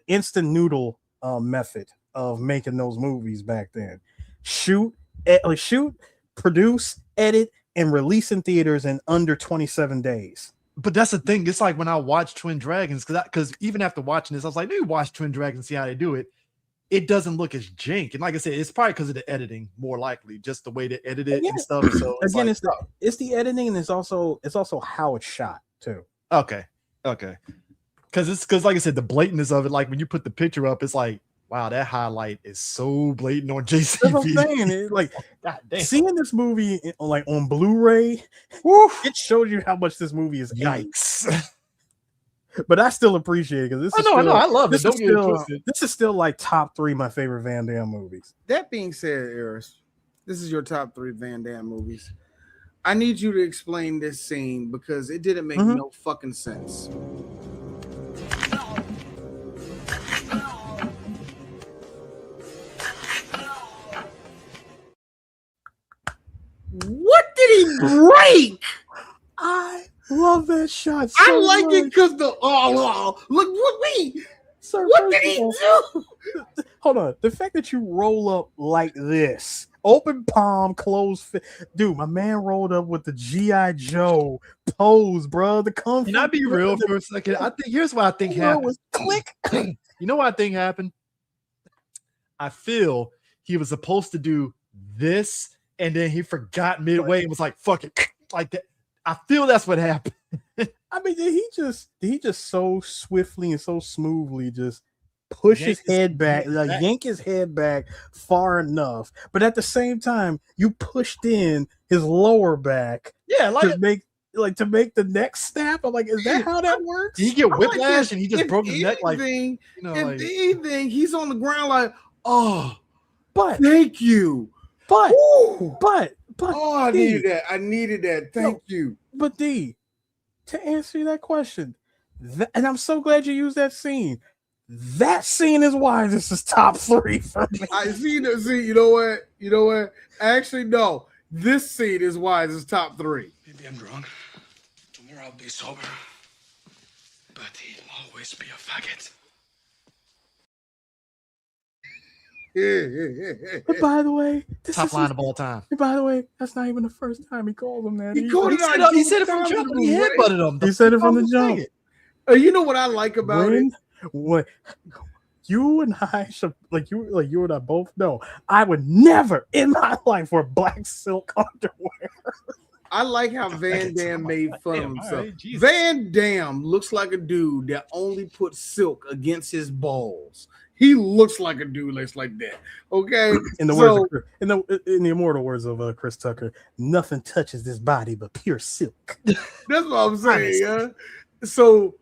instant noodle method of making those movies back then. Shoot, produce, edit, and release in theaters in under 27 days. But that's the thing. It's like when I watch Twin Dragons, because even after watching this, I was like, maybe watch Twin Dragons and see how they do it. It doesn't look as jank. And like I said, it's probably because of the editing, more likely, just the way they edit it and stuff. So it's the editing, and it's also how it's shot too. Okay. Okay. Because like I said, the blatantness of it, like when you put the picture up, it's like, wow, that highlight is so blatant on JCVD. That's what I'm saying. It, like, God damn. Seeing this movie like on Blu-ray, it shows you how much this movie is. Yikes. But I still appreciate it because this. I know, I love it. Don't get it twisted. This is still like top 3 my favorite Van Damme movies. That being said, Eris, this is your top 3 Van Damme movies. I need you to explain this scene because it didn't make no fucking sense. What did he break? I love that shot. I like it because the look what we. Sir, what did he do? Hold on. The fact that you roll up like this, open palm, closed fist. Dude, my man rolled up with the G.I. Joe pose, bro. The kung fu. Can I be real for a second? I think here's what I think happened. Click. You know what I think happened? I feel he was supposed to do this, and then he forgot midway and was like, fuck it. Like that. I feel that's what happened. I mean, did he just so swiftly and so smoothly just push his head back, like yank his head back far enough, but at the same time, you pushed in his lower back, to make the neck snap. I'm like, is that how that works? Did he get whiplash and he just broke his neck? Like, if anything, he's on the ground like, oh, but thank you, but oh, I needed that. Thank you. But D, to answer that question, and I'm so glad you used that scene. That scene is why this is top 3 for me. I see. You know what? Actually, no. This scene is why this is top 3. Maybe I'm drunk. Tomorrow I'll be sober. But he'll always be a faggot. But by the way, this top is line of all time. By the way, that's not even the first time he called him that. He said it from the jump. He headbutted him. He said it from the jump. You know what I like about it? What you and I should you and I both know. I would never in my life wear black silk underwear. I like how Van Damme made fun of himself. Right, Van Damme looks like a dude that only puts silk against his balls. He looks like a dude that's like that. Okay. In the immortal words of Chris Tucker, nothing touches this body but pure silk. That's what I'm saying. Yeah. So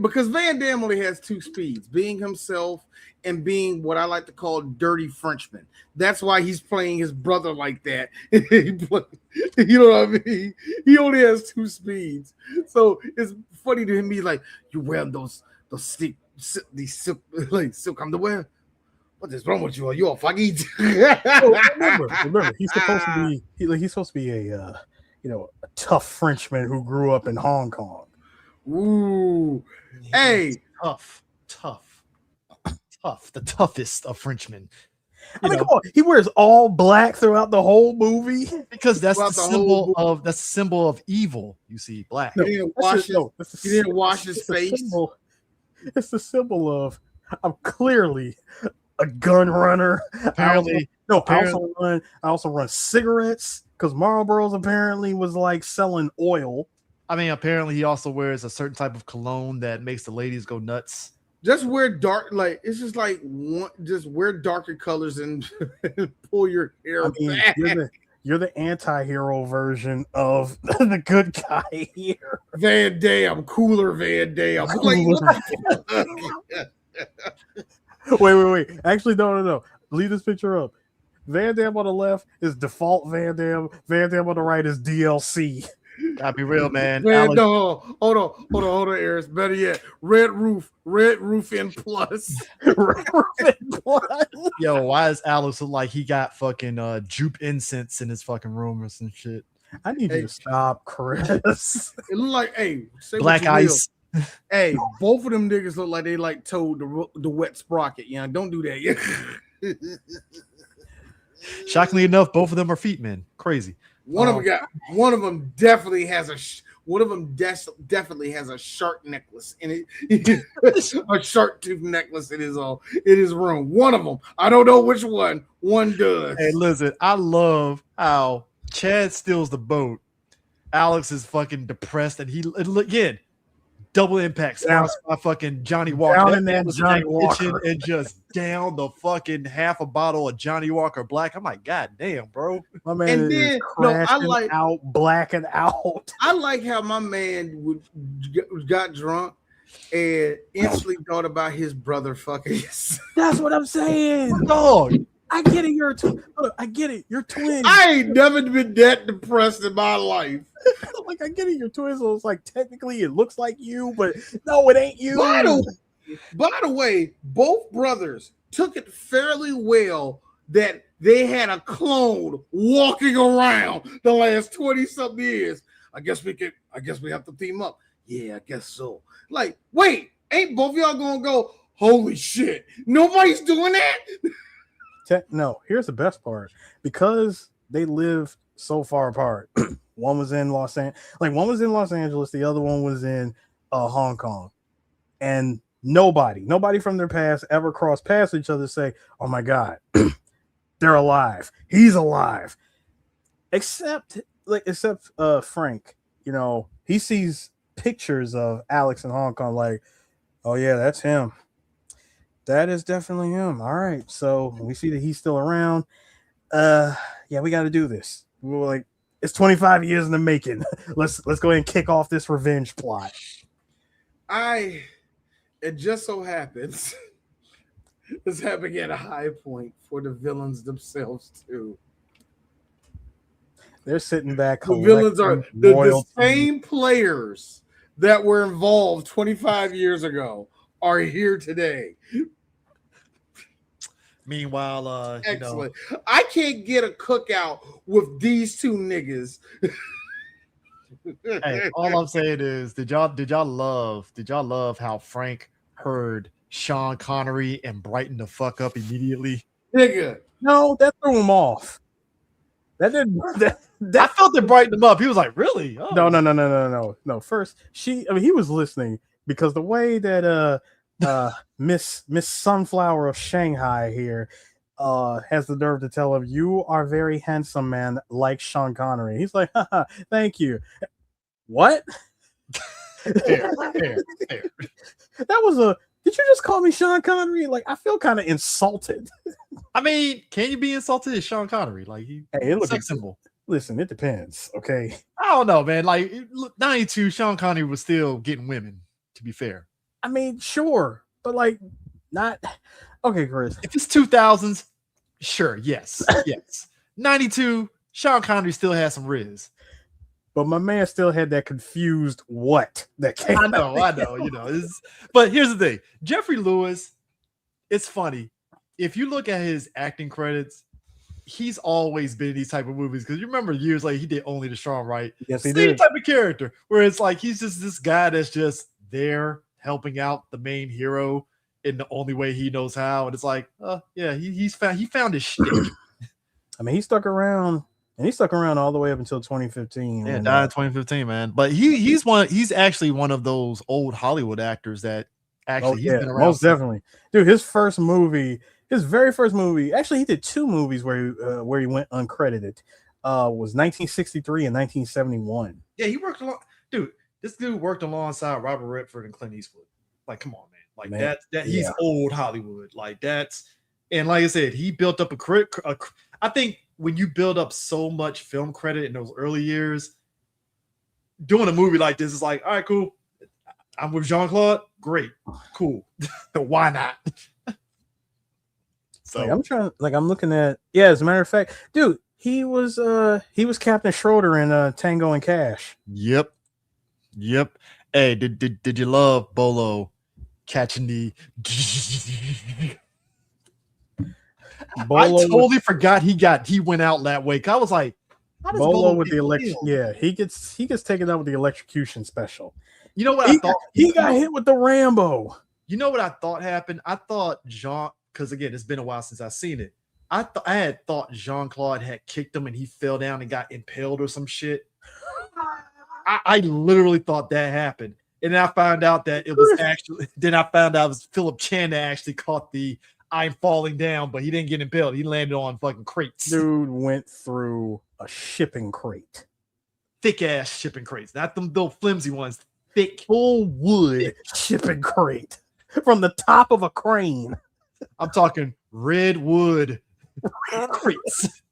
because Van Damme only has 2 speeds, being himself and being what I like to call dirty Frenchman. That's why he's playing his brother like that. You know what I mean? He only has 2 speeds. So it's funny to him. He's like, you wear those these silk underwear. What is wrong with you? Are you a faggot? remember, he's supposed to be a tough Frenchman who grew up in Hong Kong. Ooh, hey, tough, the toughest of Frenchmen. I mean, come on, he wears all black throughout the whole movie because that's the symbol of evil. You see, black. He didn't wash his face. It's the symbol of I'm clearly a gun runner. I also run cigarettes because Marlboro's apparently was like selling oil. I mean, apparently he also wears a certain type of cologne that makes the ladies go nuts. Just wear dark, it's just like just wear darker colors and pull your hair back. You're the anti-hero version of the good guy here. Van Damme, cooler Van Damme. Wait. Actually, no. Leave this picture up. Van Damme on the left is default Van Damme. Van Damme on the right is DLC. Gotta be real, man. No, hold on, Eris. Better yet, red roof in plus. Yo, why is Alex look like he got fucking jupe incense in his fucking room or some shit? I need you to stop, Chris. It look like, black ice. Hey, both of them niggas look like they like towed the wet sprocket. Yeah, don't do that. Shockingly enough, both of them are feet men. Crazy. One of them definitely has a shark necklace in it. A shark tooth necklace in his room. One of them. I don't know which one. One does. Hey, listen, I love how Chad steals the boat. Alex is fucking depressed, and he again Double Impact sponsored by fucking Johnny Walker. Down That in man that was Johnny in that kitchen Walker. and just down the fucking half a bottle of Johnny Walker Black. I'm like, God damn, bro. My man And is then, no, I crashing like- out, blacking out. I like how my man got drunk and instantly thought about his brother fucking. That's what I'm saying. Dog. I get it. You're a twin. I get it. You're twins. I ain't never been that depressed in my life. Like, I get it. You're twins. So it's like technically it looks like you, but no, it ain't you. By the way, both brothers took it fairly well that they had a clone walking around the last 20-something years. I guess we have to team up. Yeah, I guess so. Like, wait, ain't both y'all gonna go, holy shit, nobody's doing that? No, here's the best part. Because they live so far apart. One was in Los Angeles, the other one was in Hong Kong. And nobody from their past ever crossed past each other say, oh my God, they're alive. He's alive. Except Frank, you know, he sees pictures of Alex in Hong Kong like, oh yeah, that's him. That is definitely him. All right. So we see that he's still around. Yeah, we got to do this. We were like, it's 25 years in the making. Let's go ahead and kick off this revenge plot. It just so happens it's happening at a high point for the villains themselves too. They're sitting back. The villains are the same players that were involved 25 years ago are here today. Meanwhile, excellent. I can't get a cookout with these two niggas. Hey, all I'm saying is, did y'all love how Frank heard Sean Connery and brightened the fuck up immediately? Nigga. No, that threw him off. That didn't. I felt it brightened him up. He was like, "Really? Oh. No. First, he was listening because the way that Miss Sunflower of Shanghai here has the nerve to tell him, "You are very handsome, man, like Sean Connery." He's like, haha, "Thank you." What? Fair. That was a. Did you just call me Sean Connery? Like, I feel kind of insulted. I mean, can you be insulted at Sean Connery? Like, it sex symbol. Listen, it depends. Okay. I don't know, man. Like, 92, Sean Connery was still getting women. To be fair. I mean, sure, but like, not okay, Chris. If it's 2000s, sure, yes. 92, Sean Connery still has some riz. But my man still had that confused what that came. I know. But here's the thing, Jeffrey Lewis. It's funny if you look at his acting credits. He's always been in these type of movies because you remember years like he did Only the Strong, right? Yes, he Same did. type of character where it's like he's just this guy that's just there helping out the main hero in the only way he knows how, and it's like, yeah, he found his shtick. I mean, he stuck around all the way up until 2015. Yeah, died in 2015, man. But he's actually one of those old Hollywood actors that actually he's been around. Most definitely, dude. His very first movie. Actually, he did two movies where he went uncredited. Was 1963 and 1971. Yeah, he worked along. Dude, this dude worked alongside Robert Redford and Clint Eastwood. Like, come on, man. Like that he's old Hollywood. Like that's, and like I said, he built up I think when you build up so much film credit in those early years, doing a movie like this is like, all right, cool. I'm with Jean-Claude. Great, cool. Why not? So I'm looking at. Yeah, as a matter of fact, dude, he was Captain Schroeder in Tango and Cash. Yep. Hey, did you love Bolo catching the? I totally forgot he went out that way. I was like, how does Bolo with the electric? Yeah, he gets taken out with the electrocution special. You know what I thought? He got hit with the Rambo. You know what I thought happened? I thought because again, it's been a while since I've seen it. I had thought Jean-Claude had kicked him and he fell down and got impaled or some shit. I literally thought that happened. And then I found out that it was Philip Chan that actually caught the I'm falling down, but he didn't get impaled. He landed on fucking crates. Dude went through a shipping crate. Thick ass shipping crates, not them little flimsy ones. thick full wood shipping crate from the top of a crane. I'm talking red wood crates.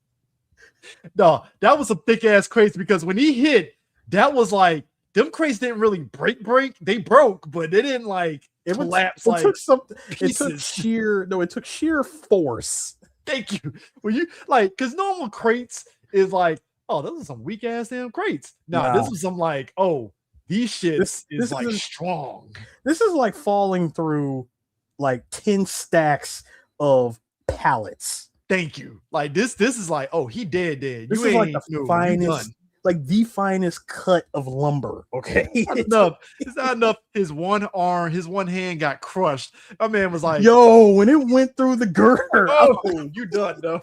No, that was some thick ass crates because when he hit, that was like them crates didn't really break. They broke, but they didn't like collapse. It took sheer force. Thank you. When you like, because normal crates is like, oh, those are some weak ass damn crates. No, this was some like, oh, these shits is like strong. This is like falling through like 10 stacks of pallets. Thank you. Like this is like, oh, he dead. This is like the finest, like the finest cut of lumber. Okay, it's not enough. His one arm, his one hand got crushed. My man was like, yo, when it went through the girder, oh, you done, though.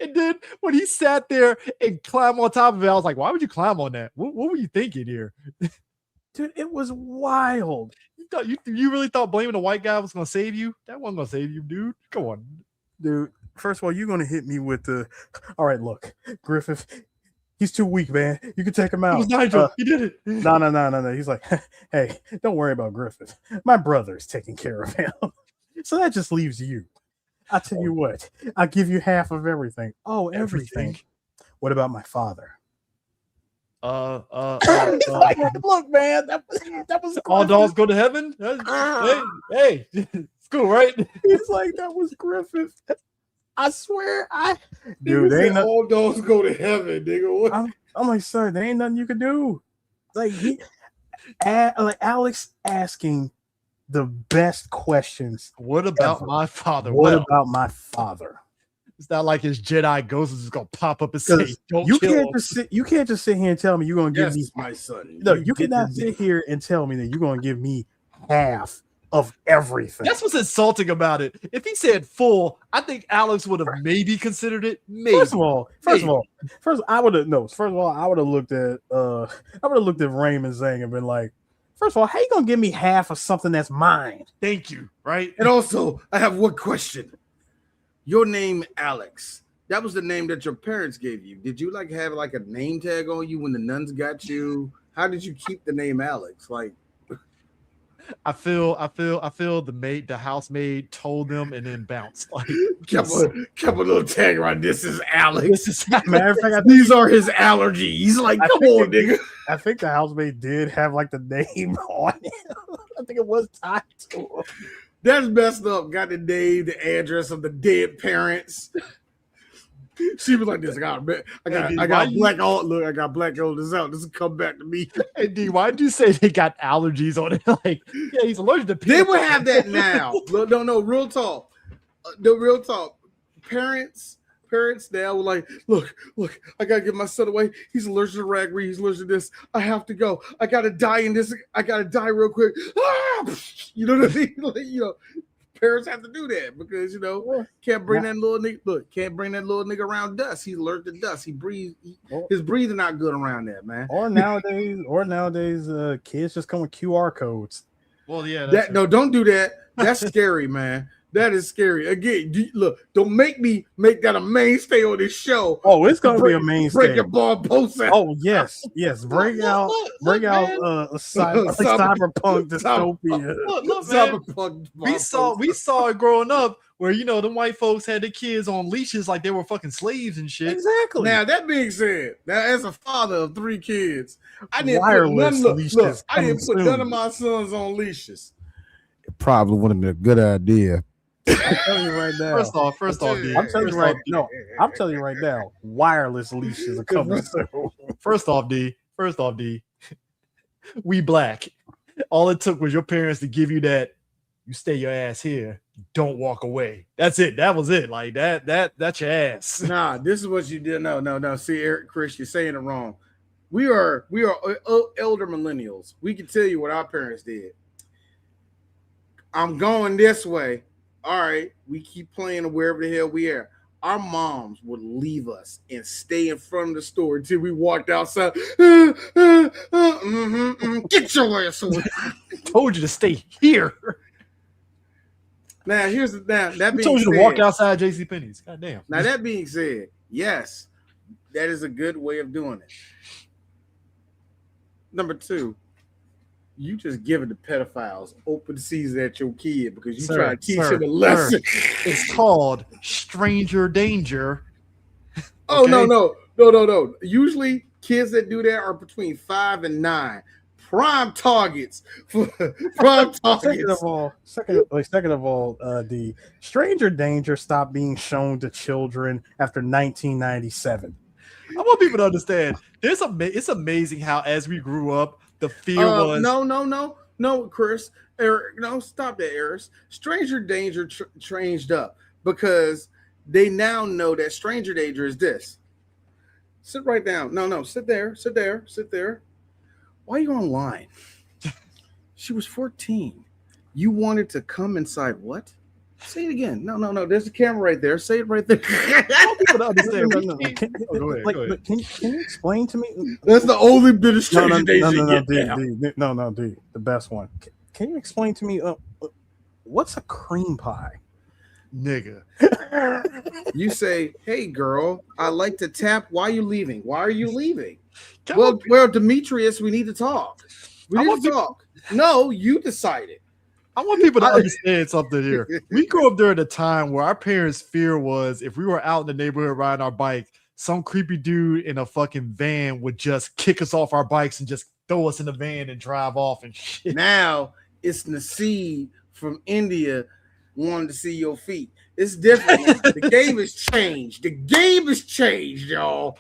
And then when he sat there and climbed on top of it, I was like, why would you climb on that? What were you thinking here? Dude, it was wild. You really thought blaming the white guy was going to save you? That wasn't going to save you, dude. Come on. Dude, first of all, you're going to hit me with the, all right, look, Griffith, he's too weak, man. You can take him out. It was Nigel. He did it. No. He's like, hey, don't worry about Griffith. My brother's taking care of him. So that just leaves you. I'll tell you what, I'll give you half of everything. Oh, everything. What about my father? Look, man, that was all dogs go to heaven. Hey, it's cool, right? He's like, that was Griffith. I swear, dude, they ain't all dogs go to heaven, nigga. What? I'm like, sir, there ain't nothing you can do. Like Alex asking the best questions. What about my father? What about my father? It's not like his Jedi ghost is just gonna pop up and say, "Don't you kill can't him." You can't just sit here and tell me you're gonna give me my son. No, you cannot sit here and tell me that you're gonna give me half of everything. That's what's insulting about it. If he said full, I think Alex would have maybe considered it. Maybe. First of all, I would have looked at Raymond Zhang and been like, first of all, how you gonna give me half of something that's mine? Thank you. Right. And also, I have one question. Your name, Alex. That was the name that your parents gave you. Did you like have like a name tag on you when the nuns got you? How did you keep the name Alex? Like, I feel the housemaid told them and then bounced. Like, kept a little tag right. This is Alex. Matter of fact, these are his allergies. Like, come on, nigga. I think the housemaid did have like the name on it. I think it was tied to him. That's messed up. Got the name, the address of the dead parents. She was like this. I got black old. Look, I got black old. This out. This will come back to me. Hey, D, why did you say they got allergies on it? Like, yeah, he's allergic to people. They would have that now. No, real talk. The real talk. Parents now were like, look, I gotta get my son away. He's allergic to ragweed. He's allergic to this. I have to go. I gotta die in this. I gotta die real quick. Ah! You know what I mean? Like, parents have to do that because can't bring that little nigga. Look, can't bring that little nigga around dust. He's allergic to dust. He breathes. His breathing not good around that, man. Or nowadays, kids just come with QR codes. Well, yeah. No, don't do that. That's scary, man. That is scary. Again, don't make me make that a mainstay on this show. Oh, it's gonna be a mainstay. Break your ball posts out. Oh, yes. Bring out cyberpunk dystopia. Look, man. We saw it growing up where the white folks had the kids on leashes like they were fucking slaves and shit. Exactly. Now that being said, as a father of 3 kids, I didn't put none of my sons on leashes. It probably wouldn't be a good idea. I'm telling you right now. First off, D. I'm telling you right now. Wireless leashes are coming soon. First off, D. We black. All it took was your parents to give you that. You stay your ass here. Don't walk away. That's it. That was it. Like that's your ass. Nah, this is what you did. No. See, Eric, Chris, you're saying it wrong. We are elder millennials. We can tell you what our parents did. I'm going this way. All right, we keep playing wherever the hell we are. Our moms would leave us and stay in front of the store until we walked outside. Get your ass away. Told you to stay here. Now, that being told you said, to walk outside JCPenney's. God damn. Now, that being said, yes, that is a good way of doing it. Number 2, You just giving the pedophiles open season at your kid because you Sir, try to teach sir, him a lesson. It's called stranger danger. Oh, Okay? no. Usually kids that do that are between 5 and 9. Prime targets. Prime targets. Second of all, the stranger danger stopped being shown to children after 1997. I want people to understand. It's amazing how as we grew up, the fear was no, Chris, Eric, no, stop that, Eric. Stranger danger changed up because they now know that stranger danger is this. Sit right down. No, sit there. Why are you online? She was 14. You wanted to come inside what? Say it again. No. There's a camera right there. Say it right there. people to understand. Go ahead. Can you explain to me? That's the only bit of stranger danger. No, D. The best one. Can you explain to me what's a cream pie? Nigga. You say, hey girl, I like to tap. Why are you leaving? Well, Demetrius, we need to talk. No, you decided. I want people to understand something here. We grew up during a time where our parents' fear was if we were out in the neighborhood riding our bike, some creepy dude in a fucking van would just kick us off our bikes and just throw us in the van and drive off and shit. Now it's Naseed from India wanting to see your feet. It's different. The game has changed. Y'all.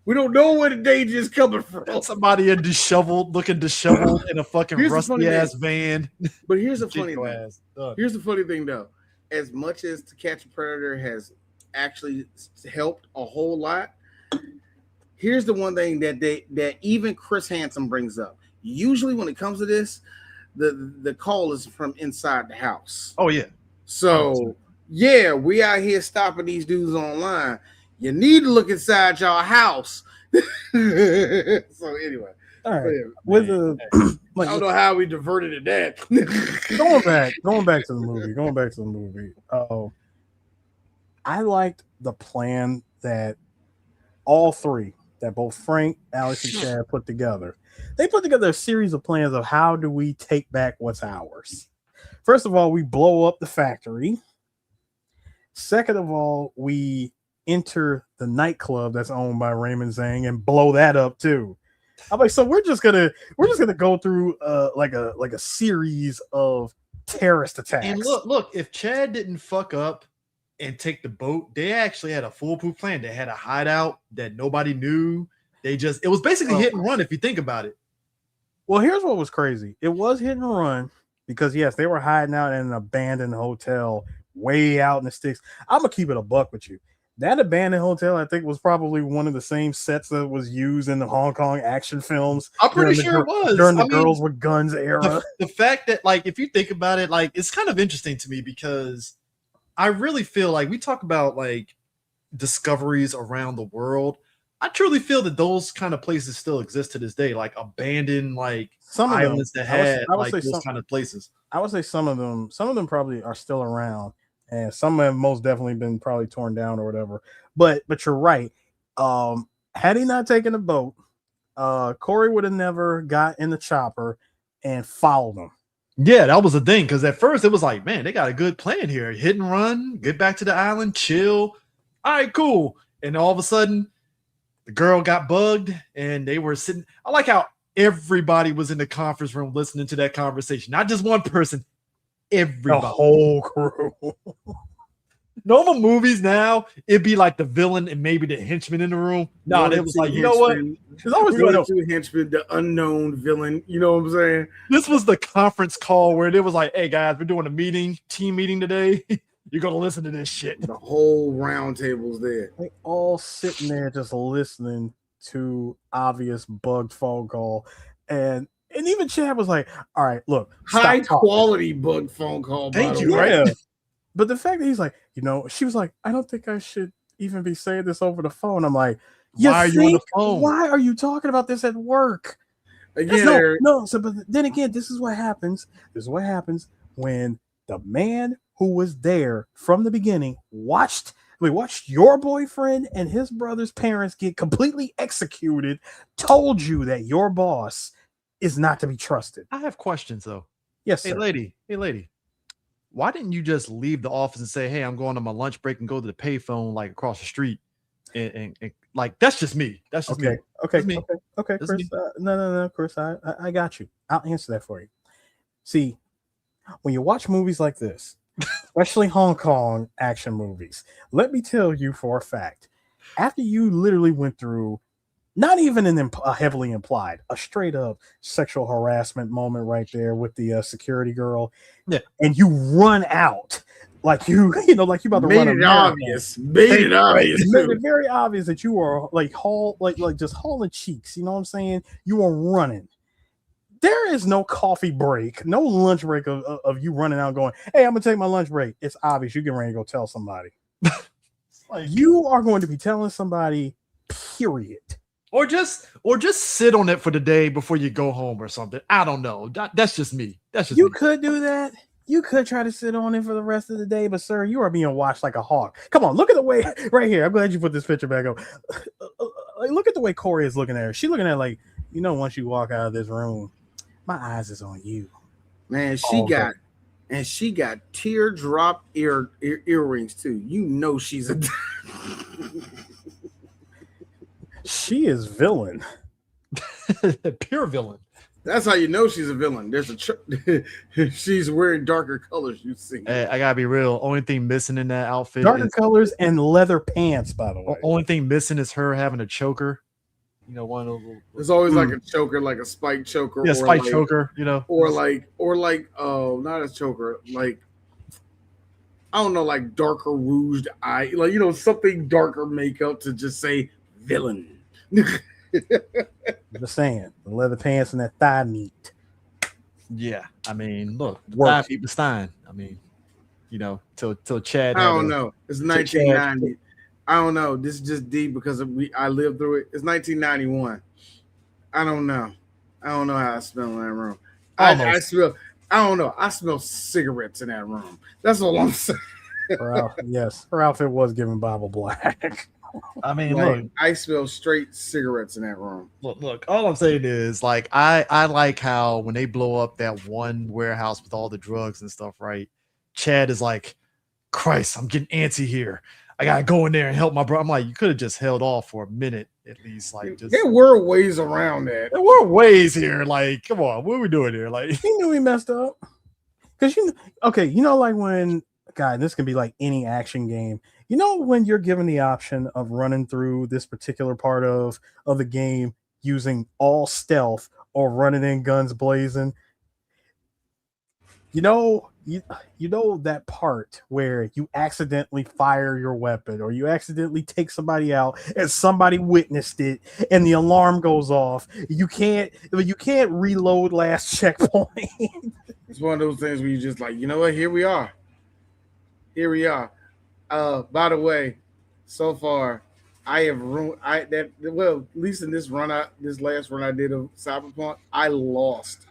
We don't know where the danger is coming from. Somebody looking disheveled in a fucking rusty ass van. But here's the funny thing. Here's the funny thing, though. As much as To Catch a Predator has actually helped a whole lot, here's the one thing that even Chris Hansen brings up. Usually, when it comes to this, the call is from inside the house. Oh yeah. So yeah, we out here stopping these dudes online. You need to look inside your house. So anyway, all right. I don't know how we diverted to that. going back to the movie. I liked the plan that all three, that both Frank, Alex, and Chad put together. They put together a series of plans of how do we take back what's ours. First of all, we blow up the factory. Second of all, we enter the nightclub that's owned by Raymond Zhang and blow that up too. I'm like, so we're just gonna go through like a series of terrorist attacks. And look, if Chad didn't fuck up and take the boat, they actually had a foolproof plan. They had a hideout that nobody knew. It was basically hit and run if you think about it. Well, here's what was crazy. It was hit and run because yes, they were hiding out in an abandoned hotel way out in the sticks. I'm gonna keep it a buck with you. That abandoned hotel, I think, was probably one of the same sets that was used in the Hong Kong action films. I'm pretty sure it was during the Girls with Guns era. The fact that, like, if you think about it, like, it's kind of interesting to me because I really feel like we talk about like discoveries around the world. I truly feel that those kind of places still exist to this day, like abandoned, like some islands them, that had I would like say those some, kind of places. I would say some of them probably are still around. And some have most definitely been probably torn down or whatever. But you're right. Had he not taken the boat, Corey would have never got in the chopper and followed him. Yeah, that was the thing. Because at first it was like, man, they got a good plan here. Hit and run, get back to the island, chill. All right, cool. And all of a sudden, the girl got bugged and they were sitting. I like how everybody was in the conference room listening to that conversation. Not just one person. Everybody. The whole crew. Normal movies now, it'd be like the villain and maybe the henchman in the room. No, it was like, you know what? There's always two henchmen, the unknown villain. You know what I'm saying? This was the conference call where it was like, hey guys, we're doing a team meeting today. You're gonna listen to this shit. The whole round table's there. They all sitting there just listening to obvious bugged phone call. And even Chad was like, all right, look. High quality bug phone call. Thank you, right? Yeah. But the fact that he's like, she was like, I don't think I should even be saying this over the phone. I'm like, why are you on the phone? Why are you talking about this at work? Again, but then again, this is what happens. This is what happens when the man who was there from the beginning watched your boyfriend and his brother's parents get completely executed, told you that your boss is not to be trusted. I have questions though. Yes, Hey sir. lady. Why didn't you just leave the office and say, "Hey, I'm going on my lunch break," and go to the payphone like across the street? And like that's just me. That's just me. Okay, That's me. okay, That's Chris. me. No, Chris. I got you. I'll answer that for you. See, when you watch movies like this, especially Hong Kong action movies, let me tell you for a fact, after you literally went through not even a heavily implied, a straight up sexual harassment moment right there with the security girl, and you run out like you like you about to Made run it obvious. Made it obvious. Made it very obvious that you are like just hauling cheeks. You know what I'm saying? You are running. There is no coffee break, no lunch break of you running out going, "Hey, I'm gonna take my lunch break." It's obvious you get ready to go tell somebody. You are going to be telling somebody, period. Or just sit on it for the day before you go home or something. I don't know. That's just me. That's just You me. could do that. You could try to sit on it for the rest of the day, but sir, you are being watched like a hawk. Come on, look at the way right here. I'm glad you put this picture back up. Look at the way Corey is looking at her. She's looking at her like, once you walk out of this room, my eyes is on you. Man, she got teardrop earrings too. You know she's a she is villain. Pure villain. That's how you know she's a villain. There's she's wearing darker colors. You see. Hey, I gotta be real. Only thing missing in that outfit Darker colors and leather pants, by the way. Only thing missing is her having a choker. One of those little, there's always like a choker, like a spike choker. Yeah, spike choker, Or like not a choker, like I don't know, like darker rouged eye, like something darker makeup to just say villain. Just saying, the leather pants and that thigh meat. Yeah, I mean, look, thigh meat was fine. I mean, till Chad. I don't know. It's 1990. I don't know. This is just deep because I lived through it. It's 1991. I don't know. I don't know how I smell in that room. I smell. I don't know. I smell cigarettes in that room. That's all I'm saying. Yes, her outfit was giving Bible Black. I mean, look, I smell straight cigarettes in that room. Look. All I'm saying is, like, I like how when they blow up that one warehouse with all the drugs and stuff, right? Chad is like, Christ, I'm getting antsy here. I gotta go in there and help my brother. I'm like, you could have just held off for a minute at least. Like, there were ways around that. There were ways here. Like, come on, what are we doing here? Like, he knew he messed up. Because like when this can be like any action game. When you're given the option of running through this particular part of the game using all stealth or running in guns blazing. You know that part where you accidentally fire your weapon or you accidentally take somebody out and somebody witnessed it and the alarm goes off. You can't reload last checkpoint. It's one of those things where you just like, you know what? Here we are. By the way, so far I have at least in this last run I did of Cyberpunk, I lost.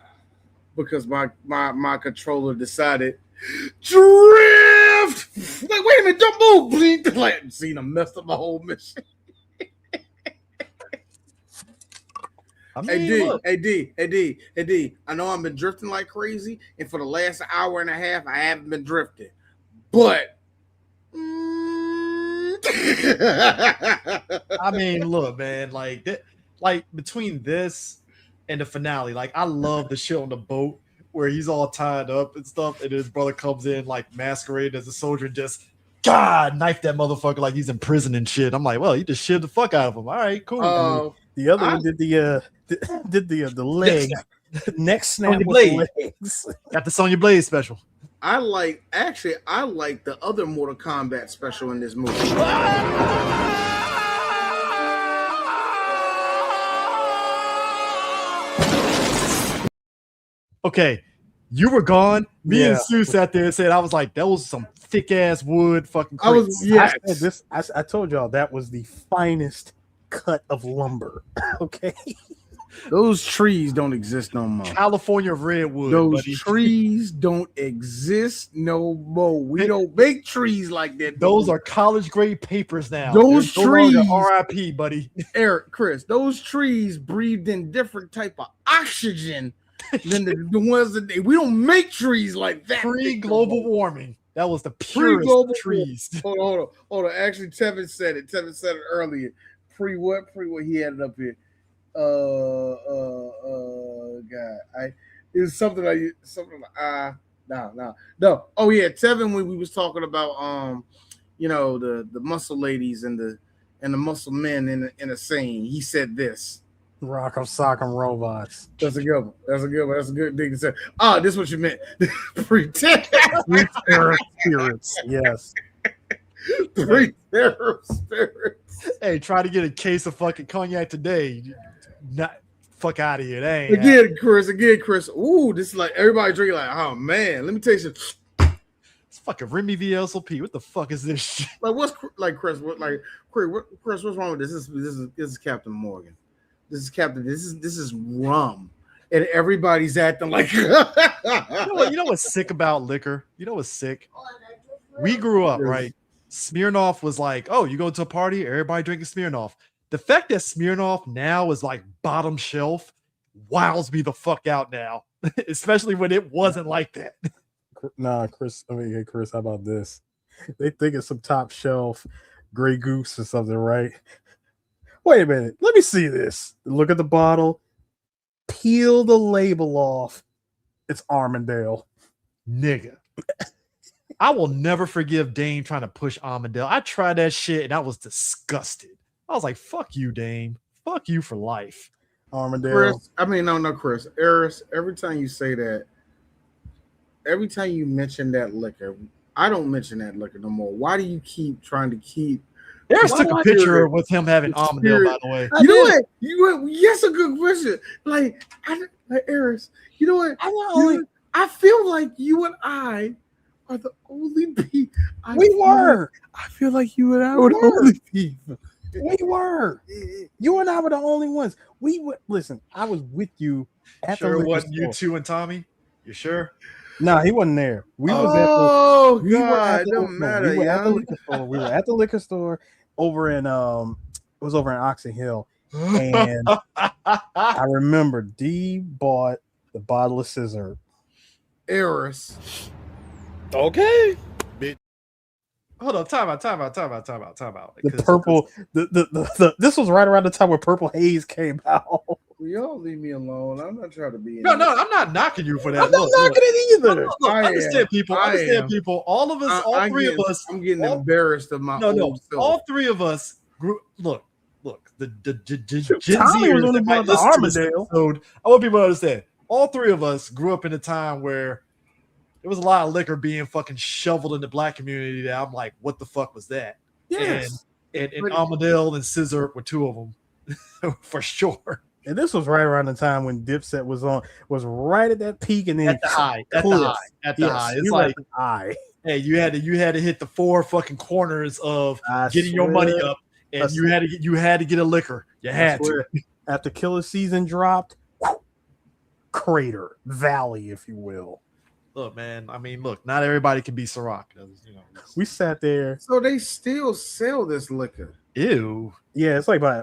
Because my controller decided drift. Like, wait a minute, don't move. Like, seen him mess up my whole mission. Hey D. I know I've been drifting like crazy, and for the last hour and a half, I haven't been drifting. But I mean, look, man, like between this and the finale, like I love the shit on the boat where he's all tied up and stuff, and his brother comes in like masquerading as a soldier and just knife that motherfucker like he's in prison and shit. I'm like, well, you just shit the fuck out of him. All right, cool. The other one did the leg neck snap with legs. Got the Sonya Blade special. I like the other Mortal Kombat special in this movie. Okay, you were gone. Me and Sue sat there and said, I was like, that was some thick ass wood fucking crates. I told y'all that was the finest cut of lumber. Okay. Those trees don't exist no more. California redwood. Those buddy. trees don't exist no more. We don't make trees like that. Those are college grade papers now. Those trees, RIP, buddy. Eric, Chris, those trees breathed in different type of oxygen than the ones that we don't make trees like that. Pre-global warming. That was the purest of trees. Hold on. Actually, Tevin said it. Tevin said it earlier. Pre what he had it up here. God, it was something like no. Oh yeah, Tevin, when we was talking about the muscle ladies and the muscle men in a scene, he said this. Rock 'em, sock 'em, robots. That's a good one. That's a good thing to say. This is what you meant. Pretend spirits. Yes. Terror spirits. Hey, try to get a case of fucking cognac today. Not fuck out of here. That ain't again, Chris. Ooh, this is like everybody drinking like, oh man, let me tell you something. It's fucking Remy VLSOP. What the fuck is this shit? Like what's like Chris? Chris, what's wrong with this? This is Captain Morgan. This is rum. And everybody's acting like you know what's sick about liquor? You know what's sick? We grew up, right? Smirnoff was like, oh, you go to a party, everybody drinking Smirnoff. The fact that Smirnoff now is like bottom shelf wows me the fuck out now, especially when it wasn't like that. Nah, Chris, Chris, how about this? They think it's some top shelf Grey Goose or something, right? Wait a minute. Let me see this. Look at the bottle. Peel the label off. It's Armandale. Nigga. I will never forgive Dame trying to push Armandale. I tried that shit and I was disgusted. I was like, fuck you, Dame. Fuck you for life. Armandale. Chris. Eris, every time you say that, every time you mention that liquor, I don't mention that liquor no more. Why do you keep trying to keep Eris took a picture with him having Armandale, by the way. You know what? Yes, a good question. Like Eris, you know what? I feel like you and I are the only people. I feel like you and I were the only people. We were. You and I were the only ones. We would listen. I was with you at the liquor wasn't store. You two and Tommy? You sure? No, he wasn't there. We was at the liquor store. We were at the liquor store over in it was over in Oxon Hill. And I remember D bought the bottle of scissor. Eris. Okay. Hold on, time out. The purple, this was right around the time where Purple Haze came out. Will y'all leave me alone? I'm not trying to be. No, I'm not knocking you for that. I'm not knocking it either. Look, understand, people. All of us, all three of us. I'm getting embarrassed of my own self. All three of us grew. Look. The Gen Tommy was only about the Armandale. I want people to understand. All three of us grew up in a time where there was a lot of liquor being fucking shoveled in the black community that I'm like, what the fuck was that? Yes. And Armandale and Scissor were two of them for sure. And this was right around the time when Dipset was right at that peak and then at the high. It's like the high. Hey, you had to hit the four fucking corners of getting your money up, and you had to get a liquor. You had to. After Killer Season dropped, crater valley, if you will. Look, man. I mean, not everybody can be Ciroc. We sat there. So they still sell this liquor. Ew. Yeah, it's like by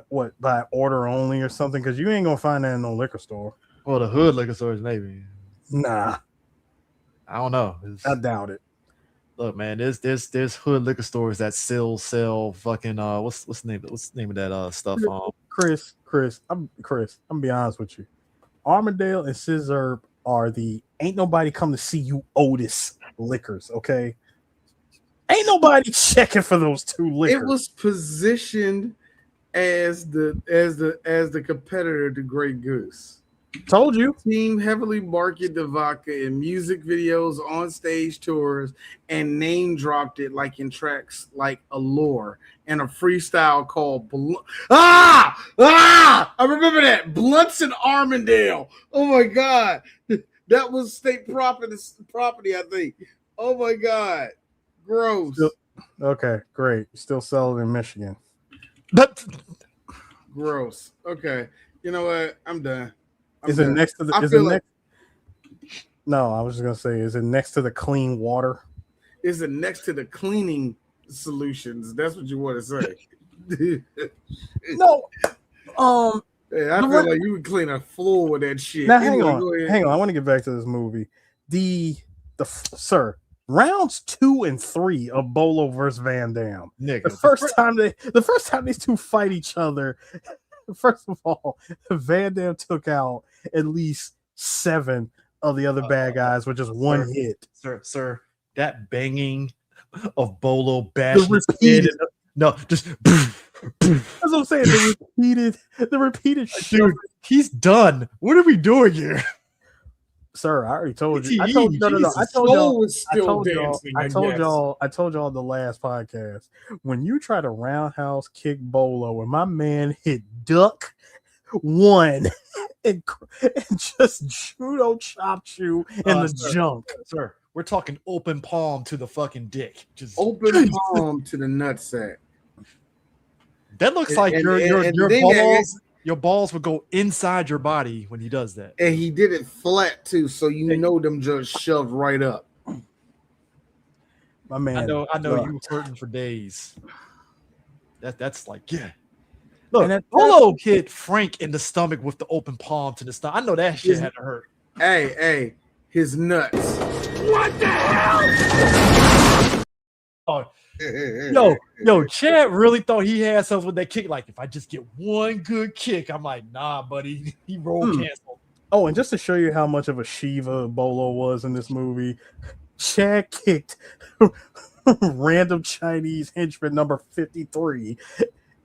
order only or something, because you ain't gonna find that in no liquor store. Well, the hood liquor stores, maybe. Nah, I don't know. I doubt it. Look, man, there's hood liquor stores that still sell fucking what's the name of that stuff? Chris, I'm gonna be honest with you. Armandale and Scissor are the ain't nobody come to see you Otis liquors, okay? Ain't nobody checking for those two liquors. It was positioned as the competitor to Grey Goose. Told you. Team heavily marketed the vodka in music videos, on stage tours, and name dropped it like in tracks like Allure and a freestyle called I remember that Blunts and Armandale. Oh my god, that was state property, I think. Oh my god, gross. Okay, great. Still selling in Michigan. But gross. Okay. You know what? I'm done. Is it next to the? I Is it feel like next? No, I was just gonna say, is it next to the clean water? is it next to the cleaning solutions? That's what you want to say. No. Hey, I feel like you would clean a floor with that shit. Now Anyway, hang on. I want to get back to this movie. Sir, rounds 2 and 3 of Bolo versus Van Damme. Nigga, The first time these two fight each other, first of all, Van Damme took out at least 7 of the other bad guys with just one hit. Sir, that banging of Bolo bashing just That's what I'm saying. The repeated shit. Dude, he's done. What are we doing here? Sir, I already told you. I told y'all the last podcast. When you try to roundhouse kick Bolo and my man hit duck 1 and just judo chopped you in the junk. Sir, we're talking open palm to the fucking dick. Just open palm to the nutsack. That looks like your balls would go inside your body when he does that. And he did it flat too, so you know them just shoved right up. My man, I know you hurting for days. That's like, yeah. Look, Bolo hit Frank in the stomach with the open palm to the stomach. I know that shit had to hurt. Hey, his nuts. What the hell? Oh, yo, Chad really thought he had something with that kick. Like, if I just get one good kick, I'm like, nah, buddy. He roll canceled. Oh, and just to show you how much of a Shiva Bolo was in this movie, Chad kicked random Chinese henchman number 53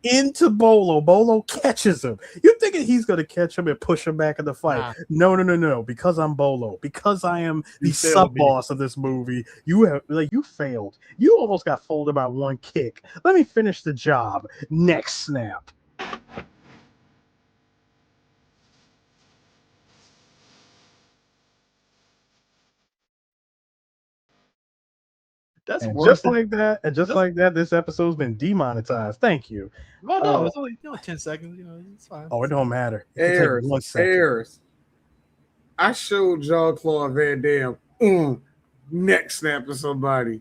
into Bolo. Bolo catches him. You thinking he's going to catch him and push him back in the fight? No. Because I'm Bolo. Because I am the sub boss of this movie. You failed. You almost got folded by one kick. Let me finish the job. Next snap. That's just like that. This episode's been demonetized. Thank you. Well, no, it's only 10 seconds. It's fine. Oh, it don't matter. Airs. I showed Jean-Claude Van Damme neck snap to somebody.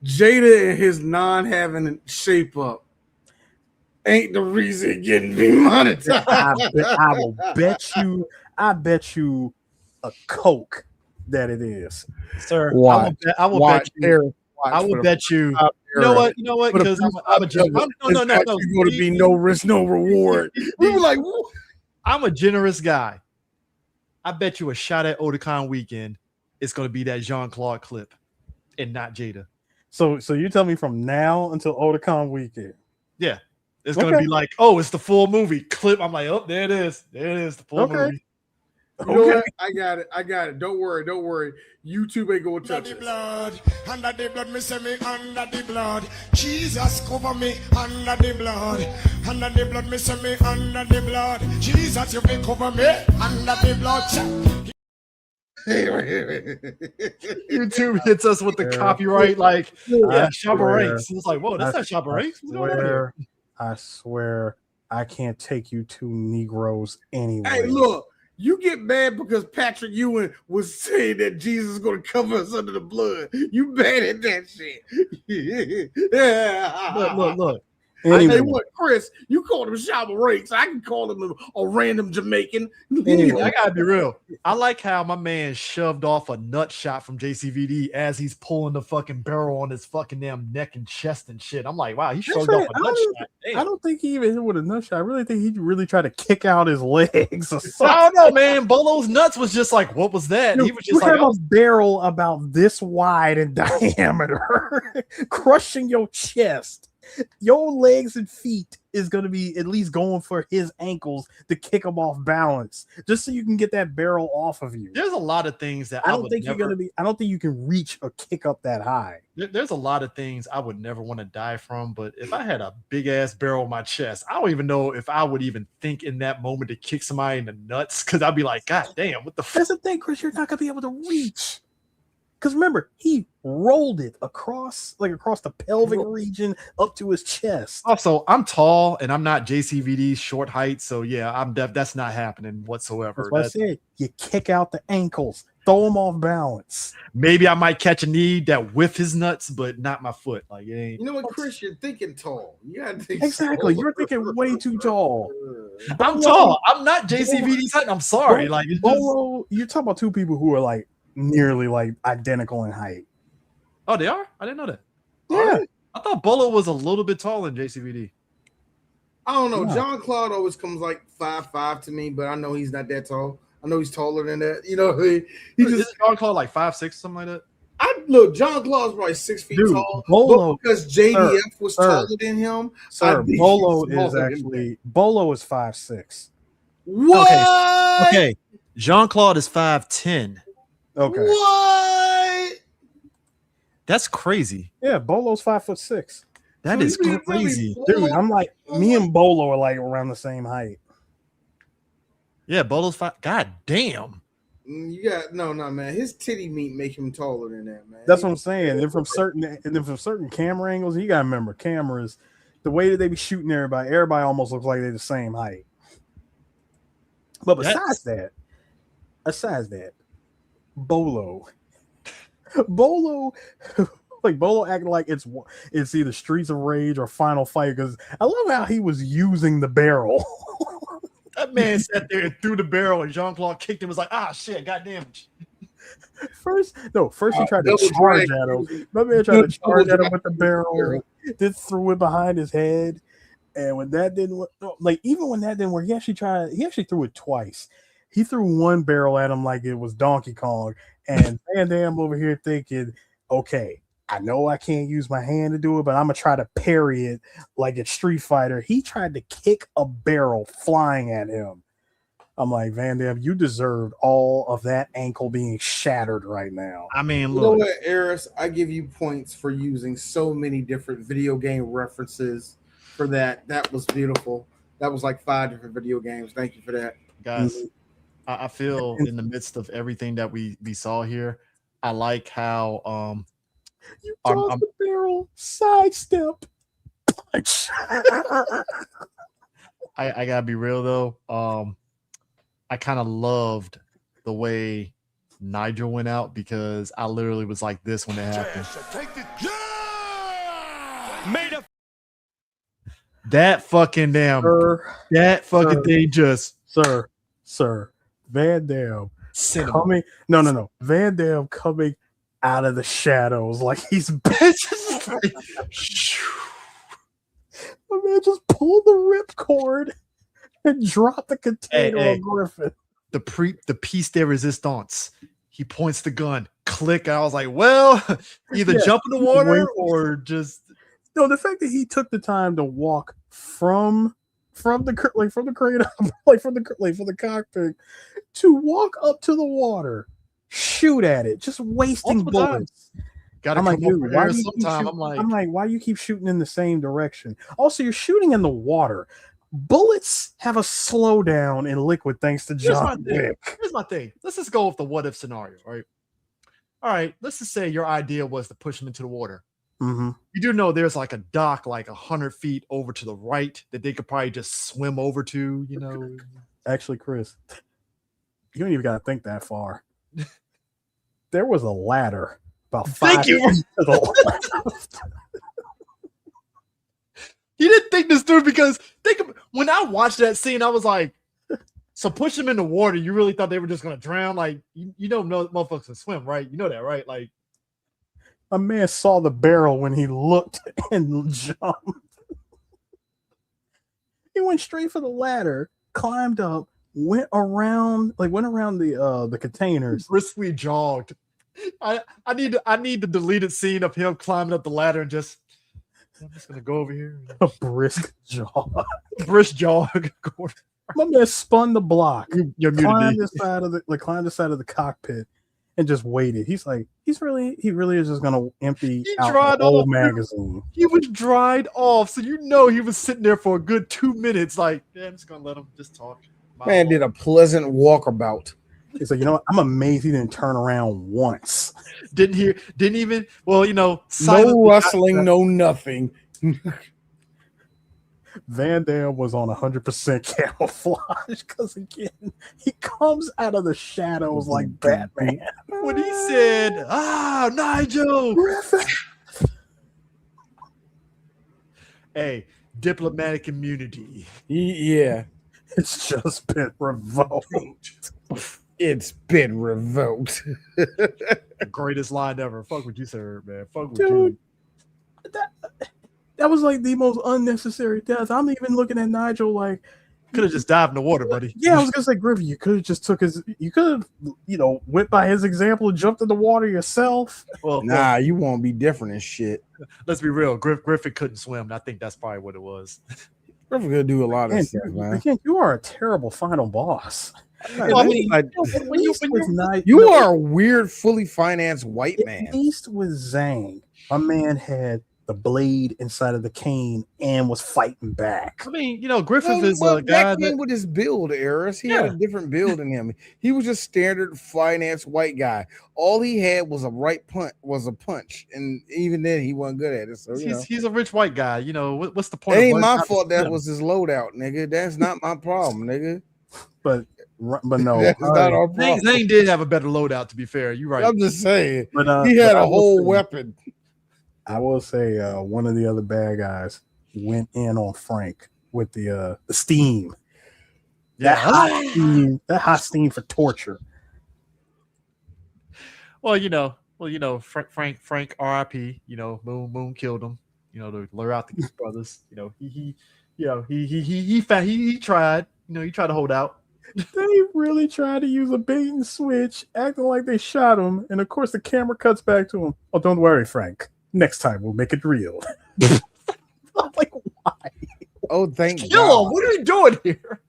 Jada and his non-having shape up ain't the reason getting demonetized. I bet you a Coke that it is. Sir, I will bet you. You know what? Because I'm a generous. No. There's going to be no risk, no reward. We were like, whoa. I'm a generous guy. I bet you a shot at Otakon weekend, it's going to be that Jean-Claude clip and not Jada. So you tell me from now until Otakon weekend. Yeah. It's going to be like, oh, it's the full movie clip. I'm like, oh, there it is. There it is, the full movie. You know what? I got it. Don't worry. YouTube ain't gonna touch it. Under the blood, me say me under the blood. Jesus cover me under the blood. Under the blood, me say me under the blood. Jesus, you can cover me under the blood. YouTube hits us with the copyright, like, Shabba Ranks. It's like, whoa, that's not Shabba Ranks. I swear, I can't take you two Negroes anyway. Hey, look. You get mad because Patrick Ewing was saying that Jesus is going to cover us under the blood. You mad at that shit. Look. Anyway. Hey, what, Chris? You called him Shabba Ranks. I can call him a random Jamaican. Anyway, I gotta be real. I like how my man shoved off a nut shot from JCVD as he's pulling the fucking barrel on his fucking damn neck and chest and shit. I'm like, wow, he shoved off a nut shot. Damn. I don't think he even hit with a nut shot. I really think he really tried to kick out his legs or something. I don't know, man. Bolo's nuts was just like, what was that? He was just like, a barrel about this wide in diameter, crushing your chest. Your legs and feet is going to be at least going for his ankles to kick him off balance, just so you can get that barrel off of you. There's a lot of things that I don't think you can reach or kick up that high. There's a lot of things I would never want to die from, but if I had a big ass barrel on my chest, I don't even know if I would even think in that moment to kick somebody in the nuts, because I'd be like, God damn, what the fuck? That's the thing, Chris. You're not going to be able to reach. Because remember, he rolled it across the pelvic region up to his chest. Also, I'm tall and I'm not JCVD's short height, so yeah, that's not happening whatsoever. That's what I said. You kick out the ankles, throw him off balance. Maybe I might catch a knee that with his nuts, but not my foot. Like it ain't. You know what, Chris? You're thinking tall. You gotta think Exactly. tall. You're thinking way too tall. I'm tall. I'm not JCVD's height. I'm sorry. Like Bolo, you're talking about two people who are like nearly like identical in height. Oh, they are? I didn't know that. Yeah. I thought Bolo was a little bit taller than JCVD. I don't know. Yeah. John Claude always comes like 5'5" to me, but I know he's not that tall. I know he's taller than that. You know, he just Isn't John Claude like 5'6", something like that? look. John Claude's probably 6 feet tall, Bolo, but because JDF was taller than him. Sir, I think Bolo he's is smaller than actually Bolo is 5'6". What? Okay. Jean Claude is 5'10". Okay. What? That's crazy. Yeah, Bolo's 5'6". That So is you mean to tell me crazy. Dude, I'm like, me and Bolo are like around the same height. Yeah, Bolo's 5. God damn. You got no, man. His titty meat make him taller than that, man. That's what I'm saying. And from certain camera angles, you gotta remember cameras, the way that they be shooting everybody almost looks like they're the same height. But besides that, Bolo acting like it's either Streets of Rage or Final Fight, because I love how he was using the barrel. That man sat there and threw the barrel, and Jean-Claude kicked him. Was like, shit, goddamn. First he tried to charge at him. My man tried to charge at him with the barrel, then threw it behind his head. And when that didn't work, he actually threw it twice. He threw one barrel at him like it was Donkey Kong, and Van Damme over here thinking, okay, I know I can't use my hand to do it, but I'm gonna try to parry it like it's Street Fighter. He tried to kick a barrel flying at him. I'm like, Van Damme, you deserved all of that ankle being shattered right now. I mean, you know what, Eris? I give you points for using so many different video game references for that. That was beautiful. That was like 5 different video games. Thank you for that, guys. I feel in the midst of everything that we saw here, I like how you tossed the barrel, sidestep, punch. I gotta be real though. I kind of loved the way Nigel went out, because I literally was like this when it happened. That fucking damn, that fucking thing just, sir, Van Damme coming. No. Van Damme coming out of the shadows like he's my man just pulled the ripcord and dropped the container on Griffin. The piece de resistance. He points the gun. Click. I was like, well, either jump in the water or just. No, the fact that he took the time to walk from the crane up, from the cockpit to walk up to the water, shoot at it, just wasting bullets. I'm like, dude, why do you keep shooting in the same direction? Also, you're shooting in the water. Bullets have a slowdown in liquid thanks to John Wick. Here's my thing. Let's just go with the what if scenario, right? All right, let's just say your idea was to push him into the water. Mm-hmm. You do know there's like a dock like 100 feet over to the right that they could probably just swim over to, you know. Actually, Chris, you don't even got to think that far. There was a ladder about 5 feet to the left. He didn't think this through, because when I watched that scene, I was like, so push them in the water. You really thought they were just going to drown? Like, you know, motherfuckers can swim, right? You know that, right? Like, a man saw the barrel when he looked and jumped. He went straight for the ladder, climbed up, went around the containers. Briskly jogged. I need the deleted scene of him climbing up the ladder and just. I'm just gonna go over here. A brisk jog. Brisk jog. My man spun the block. Climbed the side of the cockpit and just waited. He's like, he really is just gonna empty out the whole magazine. He was dried off, so you know he was sitting there for a good 2 minutes. Like, yeah, I'm just gonna let him just talk. Man did a pleasant walkabout. He's like, you know what? I'm amazed he didn't turn around once. Didn't even. Well, No silently- rustling, no nothing. Van Damme was on 100% camouflage because again, he comes out of the shadows like Batman. When he said, Nigel. Hey, diplomatic immunity. Yeah, It's just been revoked. it's been revoked. The greatest line ever. Fuck what you said, man. Fuck what Dude, you. that was like the most unnecessary death. I'm even looking at Nigel like, Could have just dived in the water, buddy. yeah, I was gonna say, Griffin, you could have just you could have, went by his example and jumped in the water yourself. Well, Nah, you won't be different and shit. let's be real. Griffin couldn't swim. And I think that's probably what it was. We're gonna do a lot of Man, stuff, man. again, you are a terrible final boss. Well, I mean, Like, You are a weird, fully financed white man. At least with Zhang, my man had the blade inside of the cane and was fighting back. I mean, Griffith Well, is well, a guy that came that. with his build, Eris. He had a different build in him. He was just standard finance white guy. All he had was a punch, and even then he wasn't good at it. So He's a rich white guy. What's the point? it of ain't learning my how to fault that swim? was his loadout, nigga. That's not my problem, nigga. But no, That's not our problem. Zane did have a better loadout. To be fair, you're right. I'm just saying. but He had but I a will whole say- weapon. I will say one of the other bad guys went in on Frank with the steam. That hot steam for torture. Well, Frank R.I.P. Moon killed him. To lure out the brothers. He tried. He tried to hold out. They really tried to use a bait and switch, acting like they shot him, and of course the camera cuts back to him. Oh, don't worry, Frank. Next time we'll make it real. I'm like, why? Oh, thank Kill God. him. What are you doing here?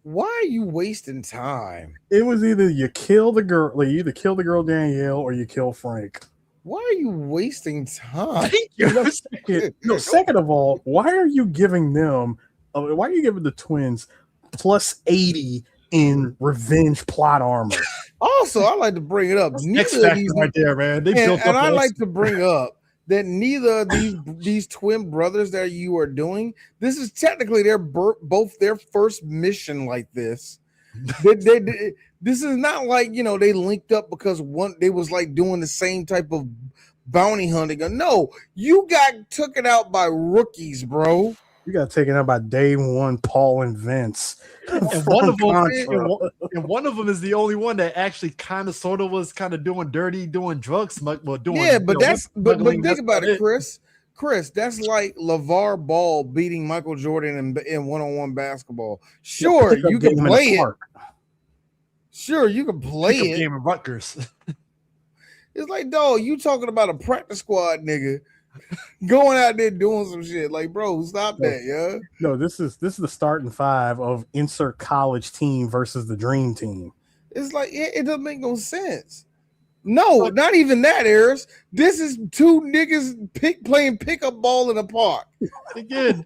Why are you wasting time? It was either you kill the girl, like you either kill the girl Danielle or you kill Frank. Why are you wasting time? Thank you. Second of all, why are you giving them? Why are you giving the twins plus 80 in revenge plot armor? Also, I like to bring it up. X Neither of Factor these, right there, man. They built and up I an like X- to bring up that neither of these twin brothers that you are doing, this is technically both their first mission like this. This is not like they linked up because they was like doing the same type of bounty hunting. No, you got taken out by rookies, bro. You got taken out by day one, Paul and Vince. And one of them is the only one that actually kind of sort of was kind of doing dirty, doing drugs, doing but but smuggling. think about it, Chris. That's like LeVar Ball beating Michael Jordan in one-on-one basketball. Sure, you can play it. Sure, you can play it. Game of Rutgers. It's like, dog, you talking about a practice squad nigga going out there doing some shit. Like, bro, stop that, yeah. No, this is the starting five of insert college team versus the dream team. It's like it doesn't make no sense. No, not even that, Eris. This is two niggas playing pickup ball in a park. Again.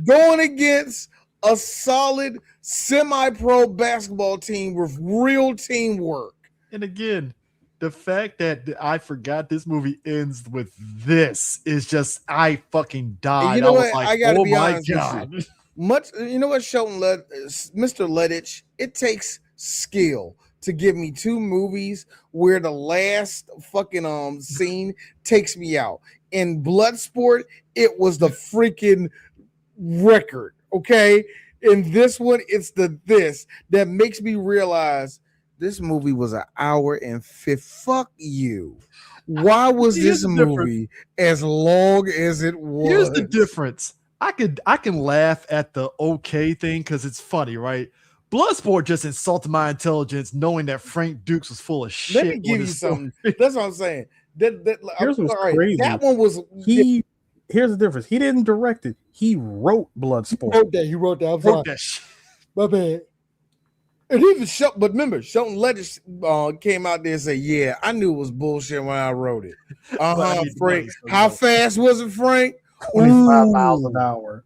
Going against a solid semi-pro basketball team with real teamwork. And again, the fact that I forgot this movie ends with this is just, I fucking died. You know was what? like, I gotta oh be my honest God. with you. You know what, Mr. Lettich, it takes skill to give me two movies where the last fucking scene takes me out. In Bloodsport, it was the freaking record, okay? In this one, it's this that makes me realize this movie was an hour and 50. Fuck you. Why was this movie as long as it was? Here's the difference. I can laugh at the okay thing because it's funny, right? Bloodsport just insulted my intelligence, knowing that Frank Dukes was full of shit. Let me give you something. That's what I'm saying. Here's what's crazy. That one was Here's the difference. He didn't direct it. He wrote Bloodsport. He wrote that. Wrote that shit. My bad. And even but remember, Shelton Lettich came out there and said, "Yeah, I knew it was bullshit when I wrote it." Frank. How fast was it, Frank? 25 miles an hour.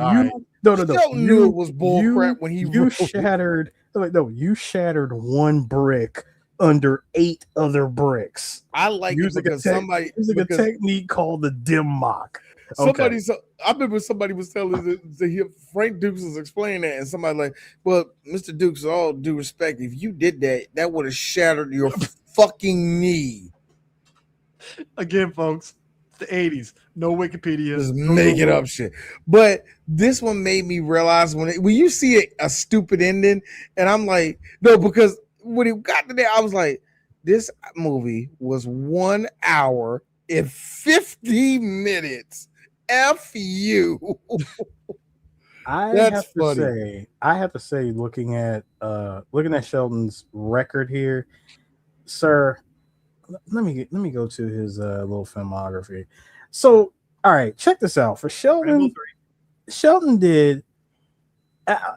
No. Shelton knew it was bull crap when he shattered No, you shattered one brick under 8 other bricks. I like using it because using a technique called the dim mock. Somebody, I remember somebody was telling Frank Dukes was explaining that, and somebody like, well, Mr. Dukes, with all due respect, if you did that, that would have shattered your fucking knee. Again, folks, the 80s, no Wikipedia, just making up shit. But this one made me realize when you see a stupid ending, and I'm like, no, because when it got to there, I was like, this movie was 1 hour and 50 minutes. F you. I have to say, looking at Sheldon's record here, sir. Let me go to his little filmography. So, all right, check this out. For Sheldon did.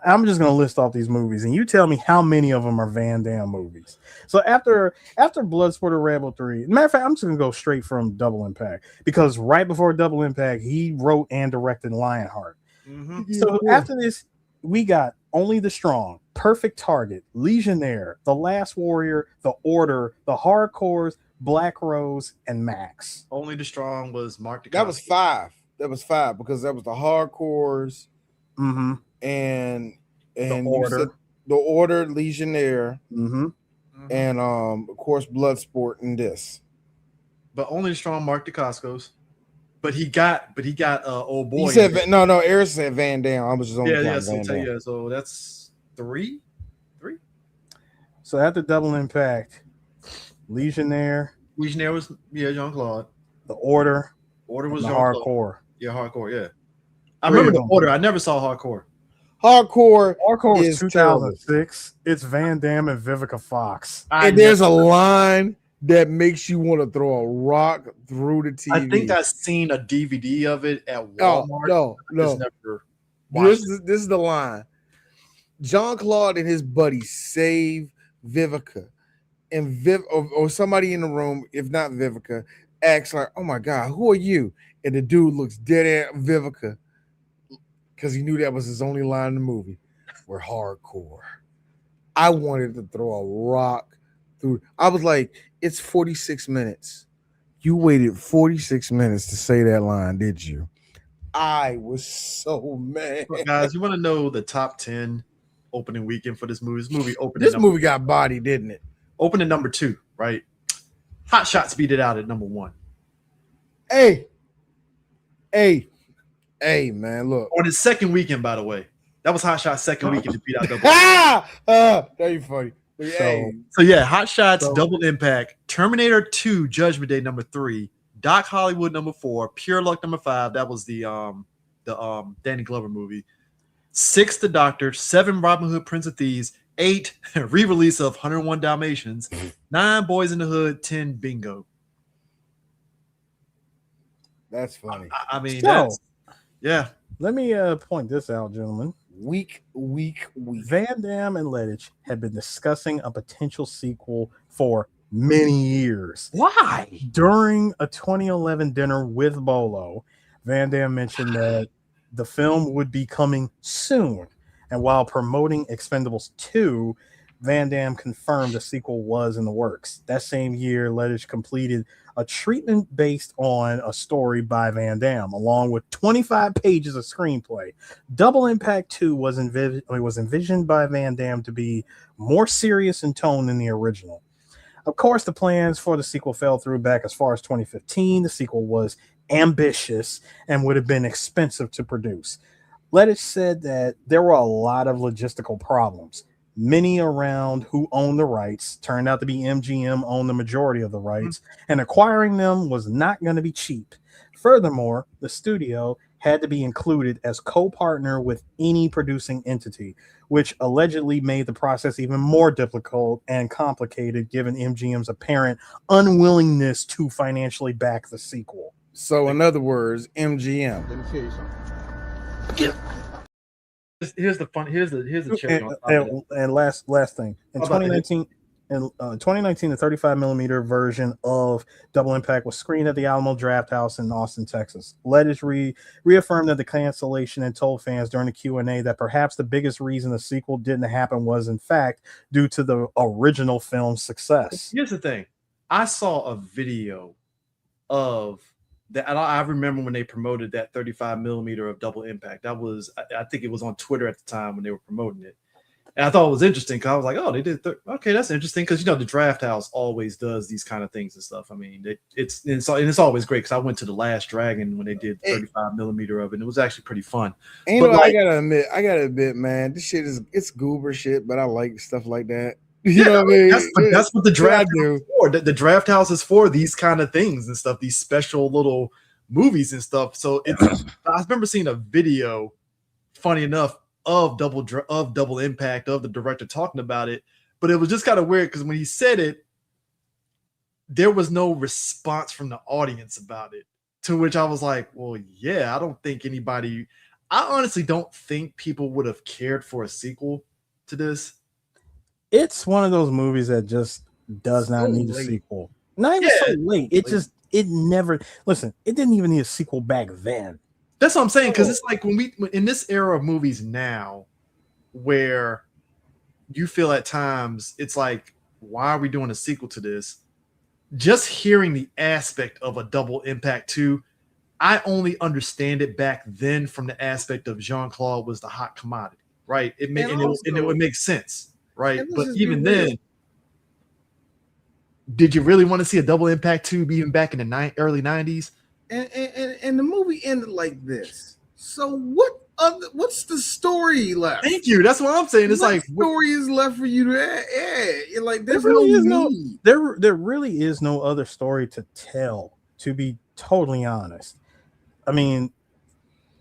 I'm just gonna list off these movies, and you tell me how many of them are Van Damme movies. So after Bloodsport or Rambo 3, matter of fact, I'm just gonna go straight from Double Impact, because right before Double Impact, he wrote and directed Lionheart. Mm-hmm. So after this, we got Only the Strong, Perfect Target, Legionnaire, The Last Warrior, The Order, The Hardcores, Black Rose, and Max. Only the Strong was Mark DeCosta. That was 5. That was 5 because that was the Hardcores. Mm-hmm. And the order, Legionnaire, and of course Bloodsport and this. But Only the Strong, Mark DeCoscos. But he got old boy. He said no. Eric said Van Damme. I was just only Van Damme. So that's 3. So after Double Impact, Legionnaire was Jean-Claude. The Order was Hardcore. Yeah, Hardcore. Yeah, I remember the Order. I never saw Hardcore. Hardcore is 2006. It's Van Damme and Vivica Fox. And there's a line that makes you want to throw a rock through the TV. I think I've seen a DVD of it at Walmart. No. This is the line. Jean-Claude and his buddy save Vivica, and or somebody in the room, if not Vivica, acts like, "Oh my God, who are you?" And the dude looks dead at Vivica, because he knew that was his only line in the movie. We're hardcore. I wanted to throw a rock through. I was like, it's 46 minutes. You waited 46 minutes to say that line, did you? I was so mad. But guys, you want to know the top 10 opening weekend for this movie? This movie got body, didn't it? Open at number 2, right? Hot Shots beat it out at number 1. Hey, man, look. On his second weekend, by the way. That was Hot Shots' second weekend to beat out Double. That you funny. So yeah, Hot Shots, Double Impact, Terminator 2, Judgment Day number 3, Doc Hollywood number 4, Pure Luck number 5. That was the Danny Glover movie. 6, The Doctor. 7, Robin Hood, Prince of Thieves. 8, re-release of 101 Dalmatians. 9, Boys in the Hood. 10, Bingo. That's funny. I mean, yeah. Let me point this out, gentlemen. Week. Van Damme and Lettich had been discussing a potential sequel for many years. Why? During a 2011 dinner with Bolo, Van Damme mentioned that the film would be coming soon. And while promoting Expendables 2, Van Damme confirmed a sequel was in the works. That same year, Lettich completed a treatment based on a story by Van Damme, along with 25 pages of screenplay. Double Impact 2 was envisioned by Van Damme to be more serious in tone than the original. Of course, the plans for the sequel fell through back as far as 2015. The sequel was ambitious and would have been expensive to produce. Lettich said that there were a lot of logistical problems. Many around who owned the rights. Turned out to be MGM owned the majority of the rights, and acquiring them was not going to be cheap. Furthermore, the studio had to be included as co-partner with any producing entity, which allegedly made the process even more difficult and complicated given MGM's apparent unwillingness to financially back the sequel. So, in other words, MGM. Let me tell you something. Yeah. Here's the cherry. And last thing. In 2019, In 2019, the 35 millimeter version of Double Impact was screened at the Alamo Drafthouse in Austin, Texas. Ledge reaffirmed that the cancellation and told fans during the Q&A that perhaps the biggest reason the sequel didn't happen was, in fact, due to the original film's success. Here's the thing. I saw a video of that. I remember when they promoted that 35 millimeter of Double Impact. That was, I think it was on Twitter at the time when they were promoting it. And I thought it was interesting because I was like, oh, they did. Okay, that's interesting because, the Draft House always does these kind of things and stuff. I mean, it's always great because I went to the Last Dragon when they did 35 millimeter of it. And it was actually pretty fun. I gotta admit, man, this shit it's goober shit, but I like stuff like that. You know what I mean? That's what the Draft House is for. The Draft House is for these kind of things and stuff, these special little movies and stuff. So I remember seeing a video, funny enough, of Double Impact, of the director talking about it, but it was just kind of weird because when he said it, there was no response from the audience about it, to which I was like, well, yeah, I honestly don't think people would have cared for a sequel to this. It's one of those movies that just does not need a sequel. Not even so late. It didn't even need a sequel back then. That's what I'm saying, because it's like when in this era of movies now, where you feel at times it's like, why are we doing a sequel to this? Just hearing the aspect of a Double Impact 2, I only understand it back then from the aspect of Jean-Claude was the hot commodity, right? It would make sense, right? But even then, did you really want to see a Double Impact 2 even back in the early 90s? And the movie ended like this. So what's the story left? Thank you. That's what I'm saying. It's like story is left for you to add. Like there really is no other story to tell, to be totally honest. I mean,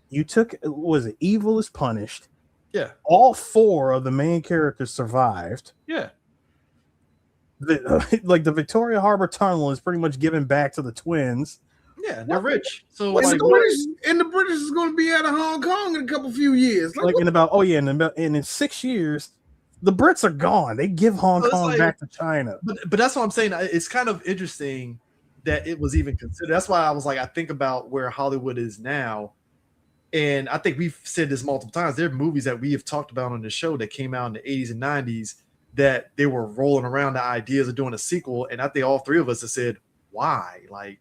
Evil is Punished. Yeah. All 4 of the main characters survived. Yeah. The Victoria Harbor Tunnel is pretty much given back to the twins. Yeah, they're rich. So the British is going to be out of Hong Kong in a few years. In 6 years, the Brits are gone. They give Hong Kong back to China. But that's what I'm saying. It's kind of interesting that it was even considered. That's why I was like, I think about where Hollywood is now. And I think we've said this multiple times. There are movies that we have talked about on the show that came out in the 80s and 90s that they were rolling around the ideas of doing a sequel. And I think all 3 of us have said, why? Like,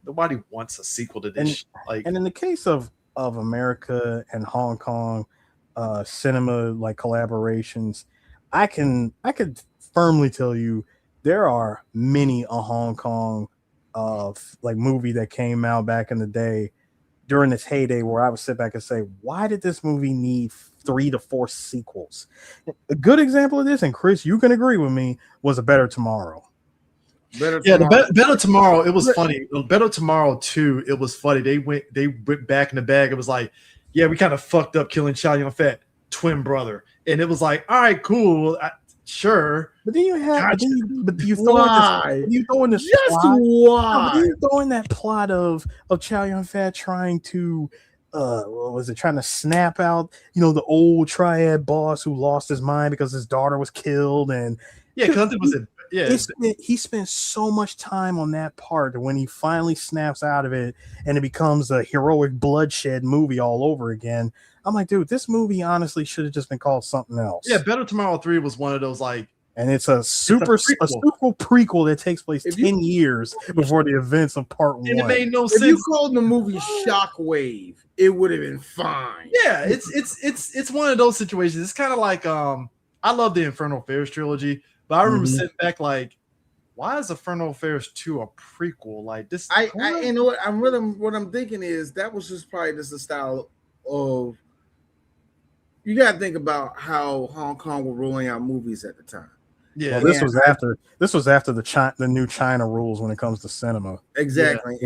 nobody wants a sequel to this. And in the case of America and Hong Kong cinema collaborations, I could firmly tell you there are many a Hong Kong movie that came out back in the day during this heyday where I would sit back and say, why did this movie need 3 to 4 sequels? A good example of this, and Chris, you can agree with me, was A Better Tomorrow. Better Tomorrow. It was funny. Better Tomorrow 2. It was funny. They went back in the bag. It was like, yeah, we kind of fucked up killing Chow Yun-fat twin brother, and it was like, all right, cool, sure. But then you have, you throw in this plot of Chow Yun-fat trying to trying to snap out the old triad boss who lost his mind because his daughter was killed, and because it was he spent so much time on that part, and when he finally snaps out of it and it becomes a heroic bloodshed movie all over again, I'm like, dude, this movie honestly should have just been called something else. Yeah, Better Tomorrow 3 was one of those and it's a super prequel that takes place 10 years before the events of part 1. And it made no sense. If you called the movie Shockwave, it would have been fine. Yeah, it's one of those situations. It's kind of like I love the Infernal Affairs trilogy. But I remember sitting back like, why is Infernal Affairs 2 a prequel? Like this, you know what? What I'm thinking is that was just probably just the style of. You got to think about how Hong Kong were rolling out movies at the time. Yeah, this was after the new China rules when it comes to cinema. Exactly,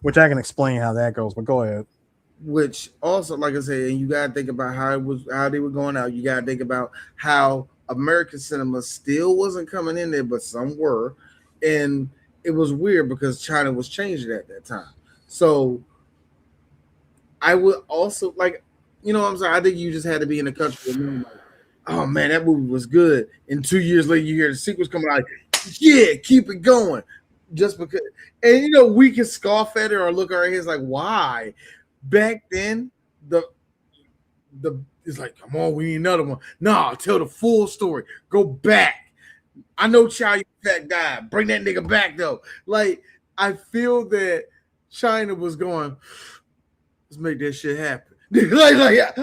which I can explain how that goes. But go ahead. Which also, like I said, you got to think about how they were going out. You got to think about how American cinema still wasn't coming in there, but some were, and it was weird because China was changing at that time. So I would also I'm saying, I think you just had to be in the country. oh man, that movie was good. And 2 years later, you hear the sequels coming out. Yeah, keep it going. Just because, and you know, we can scoff at it or look at our heads like, why? Back then, the it's like, come on, we need another one. Nah, tell the full story. Go back. I know Chow Yun-fat died. Bring that nigga back though. Like, I feel that China was going, let's make that shit happen.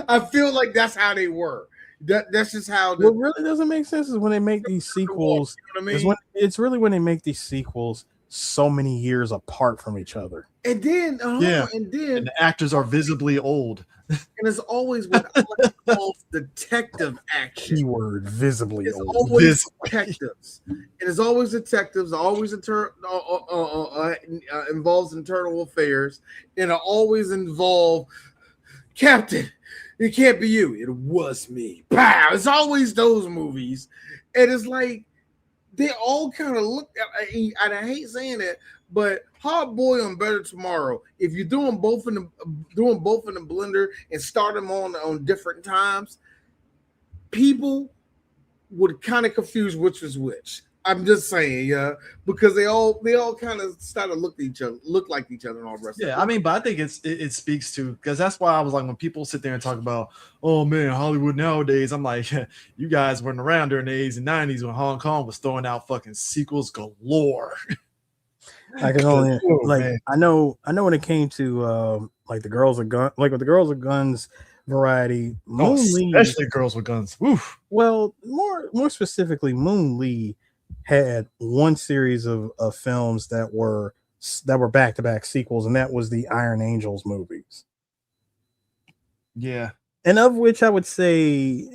I feel like that's how they were. That's just how. What really doesn't make sense is when they make these sequels. You know what I mean? It's really when they make these sequels so many years apart from each other. And then, and the actors are visibly old. And it's always what I like to call detective action. Keyword visibly it's old. Always detectives. And it's always detectives, always involves internal affairs, and it always involve Captain. It can't be you. It was me. Pow! It's always those movies. And it's like they all kind of look at, and I hate saying that, but Hot Boy on Better Tomorrow, if you're doing both in the blender and start them on different times, people would kind of confuse which was which. I'm just saying, yeah, because they all kind of started look like each other and all the rest. Yeah, I mean, but I think it speaks to, because that's why I was like, when people sit there and talk about, oh man, Hollywood nowadays, I'm like, you guys weren't around during the 80s and 90s when Hong Kong was throwing out fucking sequels galore. I can only I know when it came to like the Girls with Guns, like with the Girls with Guns variety, Moon Lee, especially Girls with Guns. Oof. Well, more specifically, Moon Lee had one series of films that were back-to-back sequels, and that was the Iron Angels movies. Yeah. And of which I would say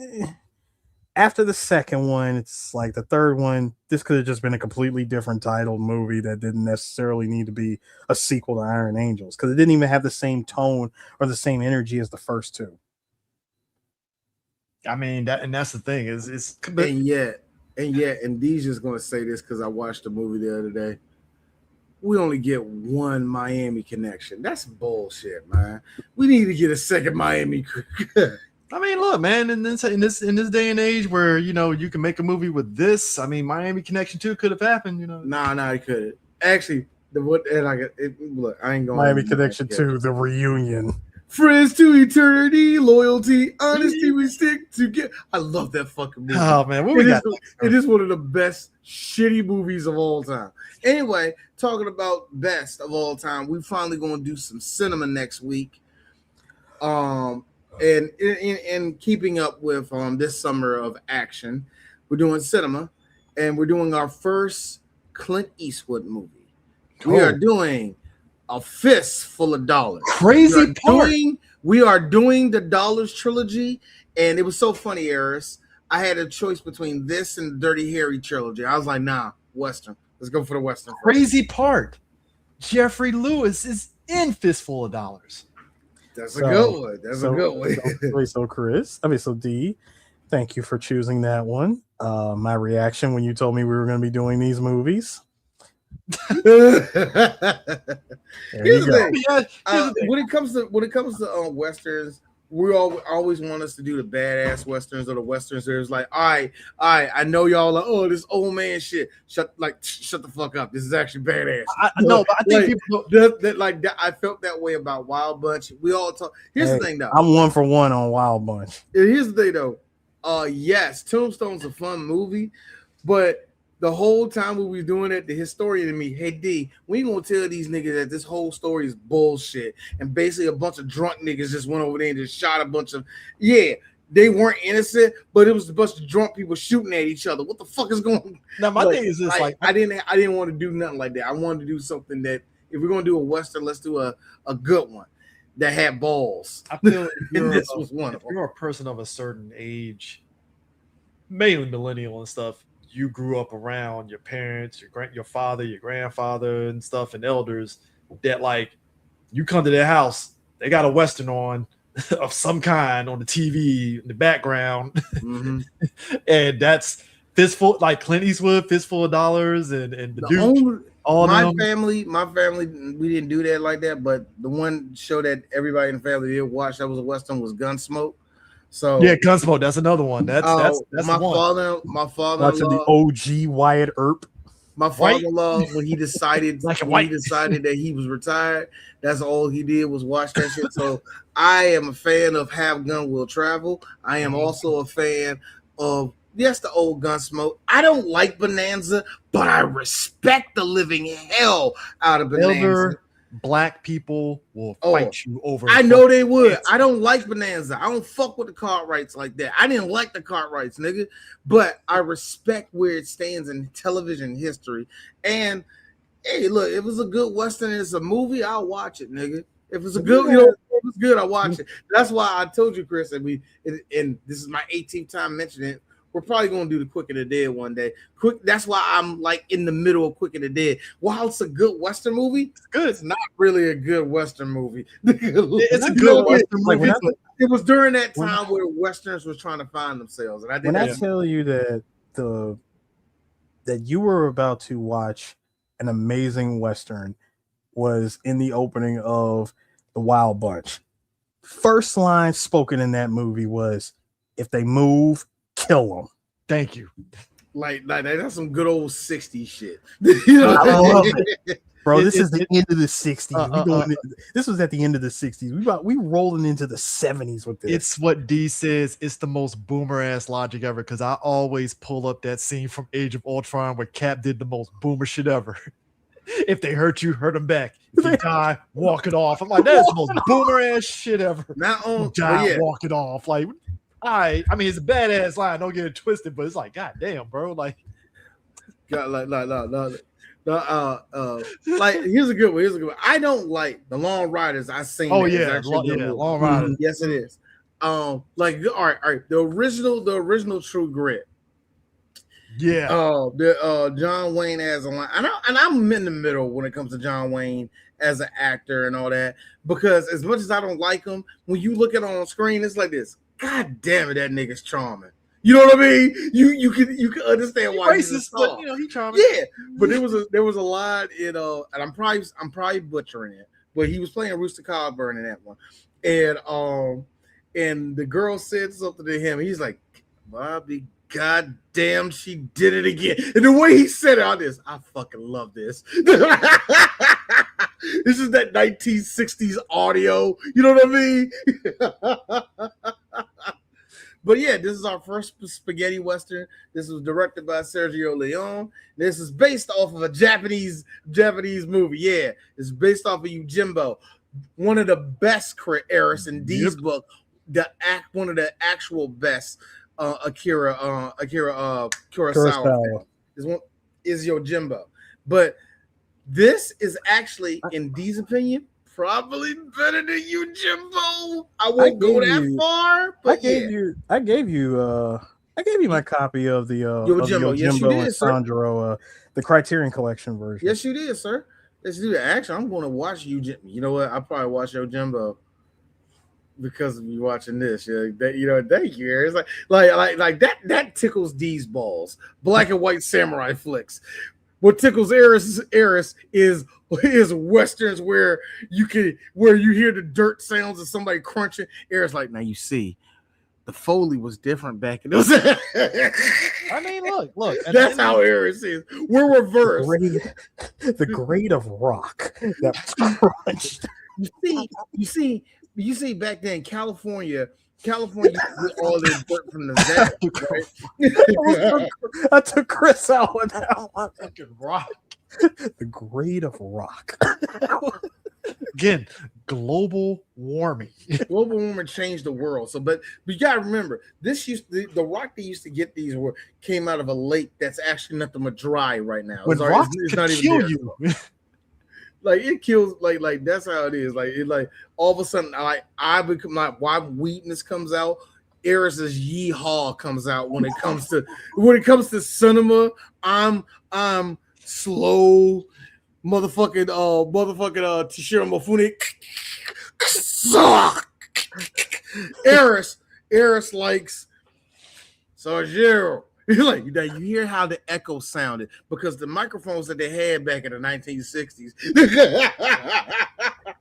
after the second one, it's like the third one, this could have just been a completely different titled movie that didn't necessarily need to be a sequel to Iron Angels, because it didn't even have the same tone or the same energy as the first two. I mean, that's the thing is and D's just gonna say this because I watched the movie the other day. We only get one Miami connection. That's bullshit, man. We need to get a second Miami. I mean, look, man, in this day and age where, you know, you can make a movie with this, I mean, Miami Connection 2 could have happened, you know. Nah, it couldn't. Actually, look, I ain't going. Miami Connection 2, the reunion. Friends to eternity, loyalty, honesty, we stick together. I love that fucking movie. Oh man, it is one of the best shitty movies of all time. Anyway, talking about best of all time, we finally gonna do some cinema next week. And in keeping up with this summer of action, we're doing cinema, and we're doing our first Clint Eastwood movie. We are doing A Fistful of Dollars. Crazy part. We are doing the Dollars trilogy, and it was so funny, Eris. I had a choice between this and the Dirty Harry trilogy. I was like, nah, Western. Let's go for the Western. Crazy part. Jeffrey Lewis is in Fistful of Dollars. That's a good one. That's a good one. So Chris, so D, thank you for choosing that one. My reaction when you told me we were going to be doing these movies. Here's the thing. When it comes to westerns, we always want us to do the badass westerns or the westerns. There's like, all right, I know y'all are, oh, this old man shit. Shut the fuck up. This is actually badass. I think people I felt that way about Wild Bunch. We all talk. Here's the thing, though. I'm 1 for 1 on Wild Bunch. Here's the thing, though. Yes, Tombstone's a fun movie, but the whole time we were doing it, the historian in me, hey D, we ain't gonna tell these niggas that this whole story is bullshit. And basically a bunch of drunk niggas just went over there and just shot a bunch of, they weren't innocent, but it was a bunch of drunk people shooting at each other. What the fuck is going on? Now my thing is this, I didn't want to do nothing like that. I wanted to do something that, if we're gonna do a Western, let's do a good one that had balls. I feel this was one of them. If you're a person of a certain age, mainly millennial and stuff, you grew up around your parents, your father, your grandfather and stuff, and elders that, like, you come to their house, they got a Western on of some kind on the TV in the background. Mm-hmm. And that's Fistful, like Clint Eastwood, Fistful of Dollars, and the Duke. My family, we didn't do that like that, but the one show that everybody in the family did watch that was a Western was Gunsmoke. So yeah, Gunsmoke. That's another one. That's my the one. my Watching the father-in-law, OG Wyatt Earp. my father-in-law, when he decided Black and when he white. decided that he was retired, that's all he did was watch that shit. So I am a fan of Have Gun Will Travel. I am also a fan of the old Gunsmoke. I don't like Bonanza, but I respect the living hell out of Bonanza. Elder black people will fight you over. I know they would. I don't like Bonanza. I don't fuck with the Cartwrights like that. I didn't like the Cartwrights, nigga. But I respect where it stands in television history. And hey, look, if it was a good Western and it's a movie, I'll watch it, nigga. If it's a good, if it's good, I'll watch it. That's why I told you, Chris, that and this is my 18th time mentioning it. We're probably gonna do the Quick and the Dead one day. That's why I'm like in the middle of Quick and the Dead. While it's a good Western movie, it's good. It's not really a good Western movie. It's a good Western movie. It was during that time where Westerns was trying to find themselves, and I did. When I tell you that that you were about to watch an amazing Western was in the opening of The Wild Bunch. First line spoken in that movie was, "If they move, kill them." Thank you. Like that's some good old 60s shit. I love it. Bro, this is the end of the 60s. This was at the end of the 60s. We rolling into the 70s with this. It's what D says. It's the most boomer ass logic ever, because I always pull up that scene from Age of Ultron where Cap did the most boomer shit ever. If they hurt you, hurt them back. If you die, walk it off. I'm like, that's the most boomer ass shit ever. Not on die, walk it off. Like, I mean, it's a badass line. Don't get it twisted, but it's like, god damn, bro. Like, like here's a good one. I don't like the Long Riders. I seen. Oh yeah, Long Riders. Yes, it is. Like all right. The original True Grit. Yeah. John Wayne has a line, and I'm in the middle when it comes to John Wayne as an actor and all that, because as much as I don't like him, when you look at it on screen, it's like this. God damn it, that nigga's charming. You know what I mean? You can understand why he's racist, but he's charming. Yeah, but there was a line in and I'm probably butchering it, but he was playing Rooster Cogburn in that one, and the girl said something to him. He's like, Bobby, god damn, she did it again. And the way he said it on this, I fucking love this. This is that 1960s audio. You know what I mean? But yeah, this is our first spaghetti Western. This was directed by Sergio Leone. This is based off of a Japanese movie. Yeah, it's based off of Yojimbo, one of the best Eris in D's book. One of the actual best Akira Kurosawa is Yojimbo. But this is actually, in D's opinion, probably better than Yojimbo. I won't go that far, but I gave you my copy of the Yojimbo. Yes, you did, and Sandro, the Criterion Collection version. Yes, you did, sir. Yes, you did. Actually, I'm going to watch Yojimbo. You know what? I'll probably watch Yojimbo because of you watching this. Thank you. It's like that tickles D's balls. Black and white samurai flicks. What tickles Eris is Westerns where you hear the dirt sounds of somebody crunching. Eris like, now you see, the Foley was different back in those. I mean, look. That's how Eris is. We're reversed. The grade of rock that crunched. You see, back then, California with all this dirt from the Zap, right? I took Chris out with that one. Fucking rock. The grade of rock. Again, global warming. Global warming changed the world. But you gotta remember, the rock they used to get these came out of a lake that's actually nothing but dry right now. When rock it's not even kill you. Like it kills, like that's how it is. Like all of a sudden, I become like why Weakness comes out. Eris's Yeehaw comes out when it comes to cinema. I'm slow, motherfucking Toshiro Mifune. Eris likes Sergio. Like you hear how the echo sounded because the microphones that they had back in the 1960s.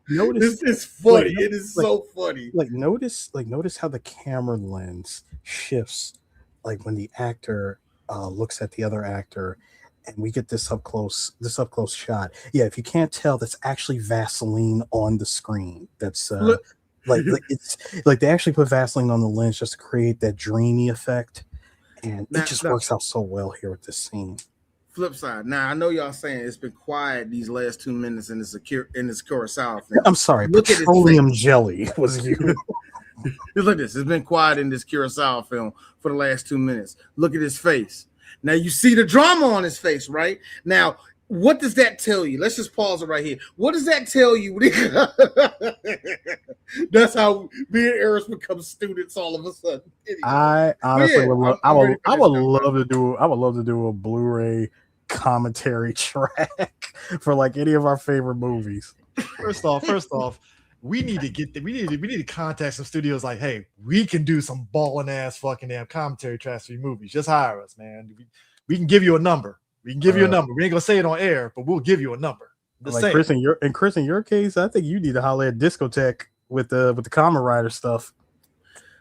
notice It's funny. like, It is so funny. Notice how the camera lens shifts, like when the actor looks at the other actor, and we get this up close shot. Yeah, if you can't tell, that's actually Vaseline on the screen. That's like it's like they actually put Vaseline on the lens just to create that dreamy effect, and it just works out so well here with this scene. Flip side. Now I know y'all saying it's been quiet these last 2 minutes in this Kurosawa film. I'm sorry, Look petroleum jelly was you. Look at this. It's been quiet in this Kurosawa film for the last 2 minutes. Look at his face. Now you see the drama on his face, right? Now, what does that tell you? Let's just pause it right here. What does that tell you? That's how me and Eris become students all of a sudden. Anyway. I honestly would love to do a Blu-ray commentary track for like any of our favorite movies. First off, we need to contact some studios like, hey, we can do some balling ass fucking damn commentary tracks for your movies. Just hire us, man. We can give you a number. We ain't gonna say it on air, but we'll give you a number. Like Chris, in your case, I think you need to holler at Discotheque with the Kamen Rider stuff.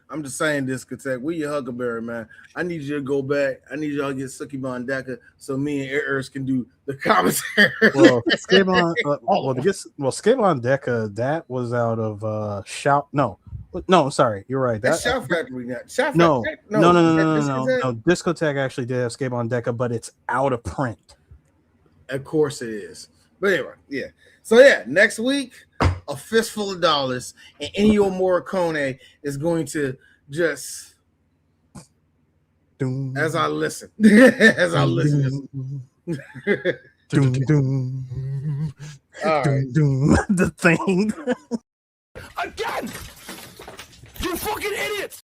I'm just saying, Discotheque, we your Huckleberry, man. I need you to go back. I need y'all to get Sukiban Deca so me and Eris can do the commentary. Well, Skabon Deca, that was out of Shout. No, sorry, you're right. That's Shout Factory. No. Discotheque actually did have Skabon Deca, but it's out of print. Of course it is. But anyway, yeah. So yeah, next week, a fistful of dollars, and Ennio Morricone is going to just, as I listen, All right. The thing Again! You fucking idiots!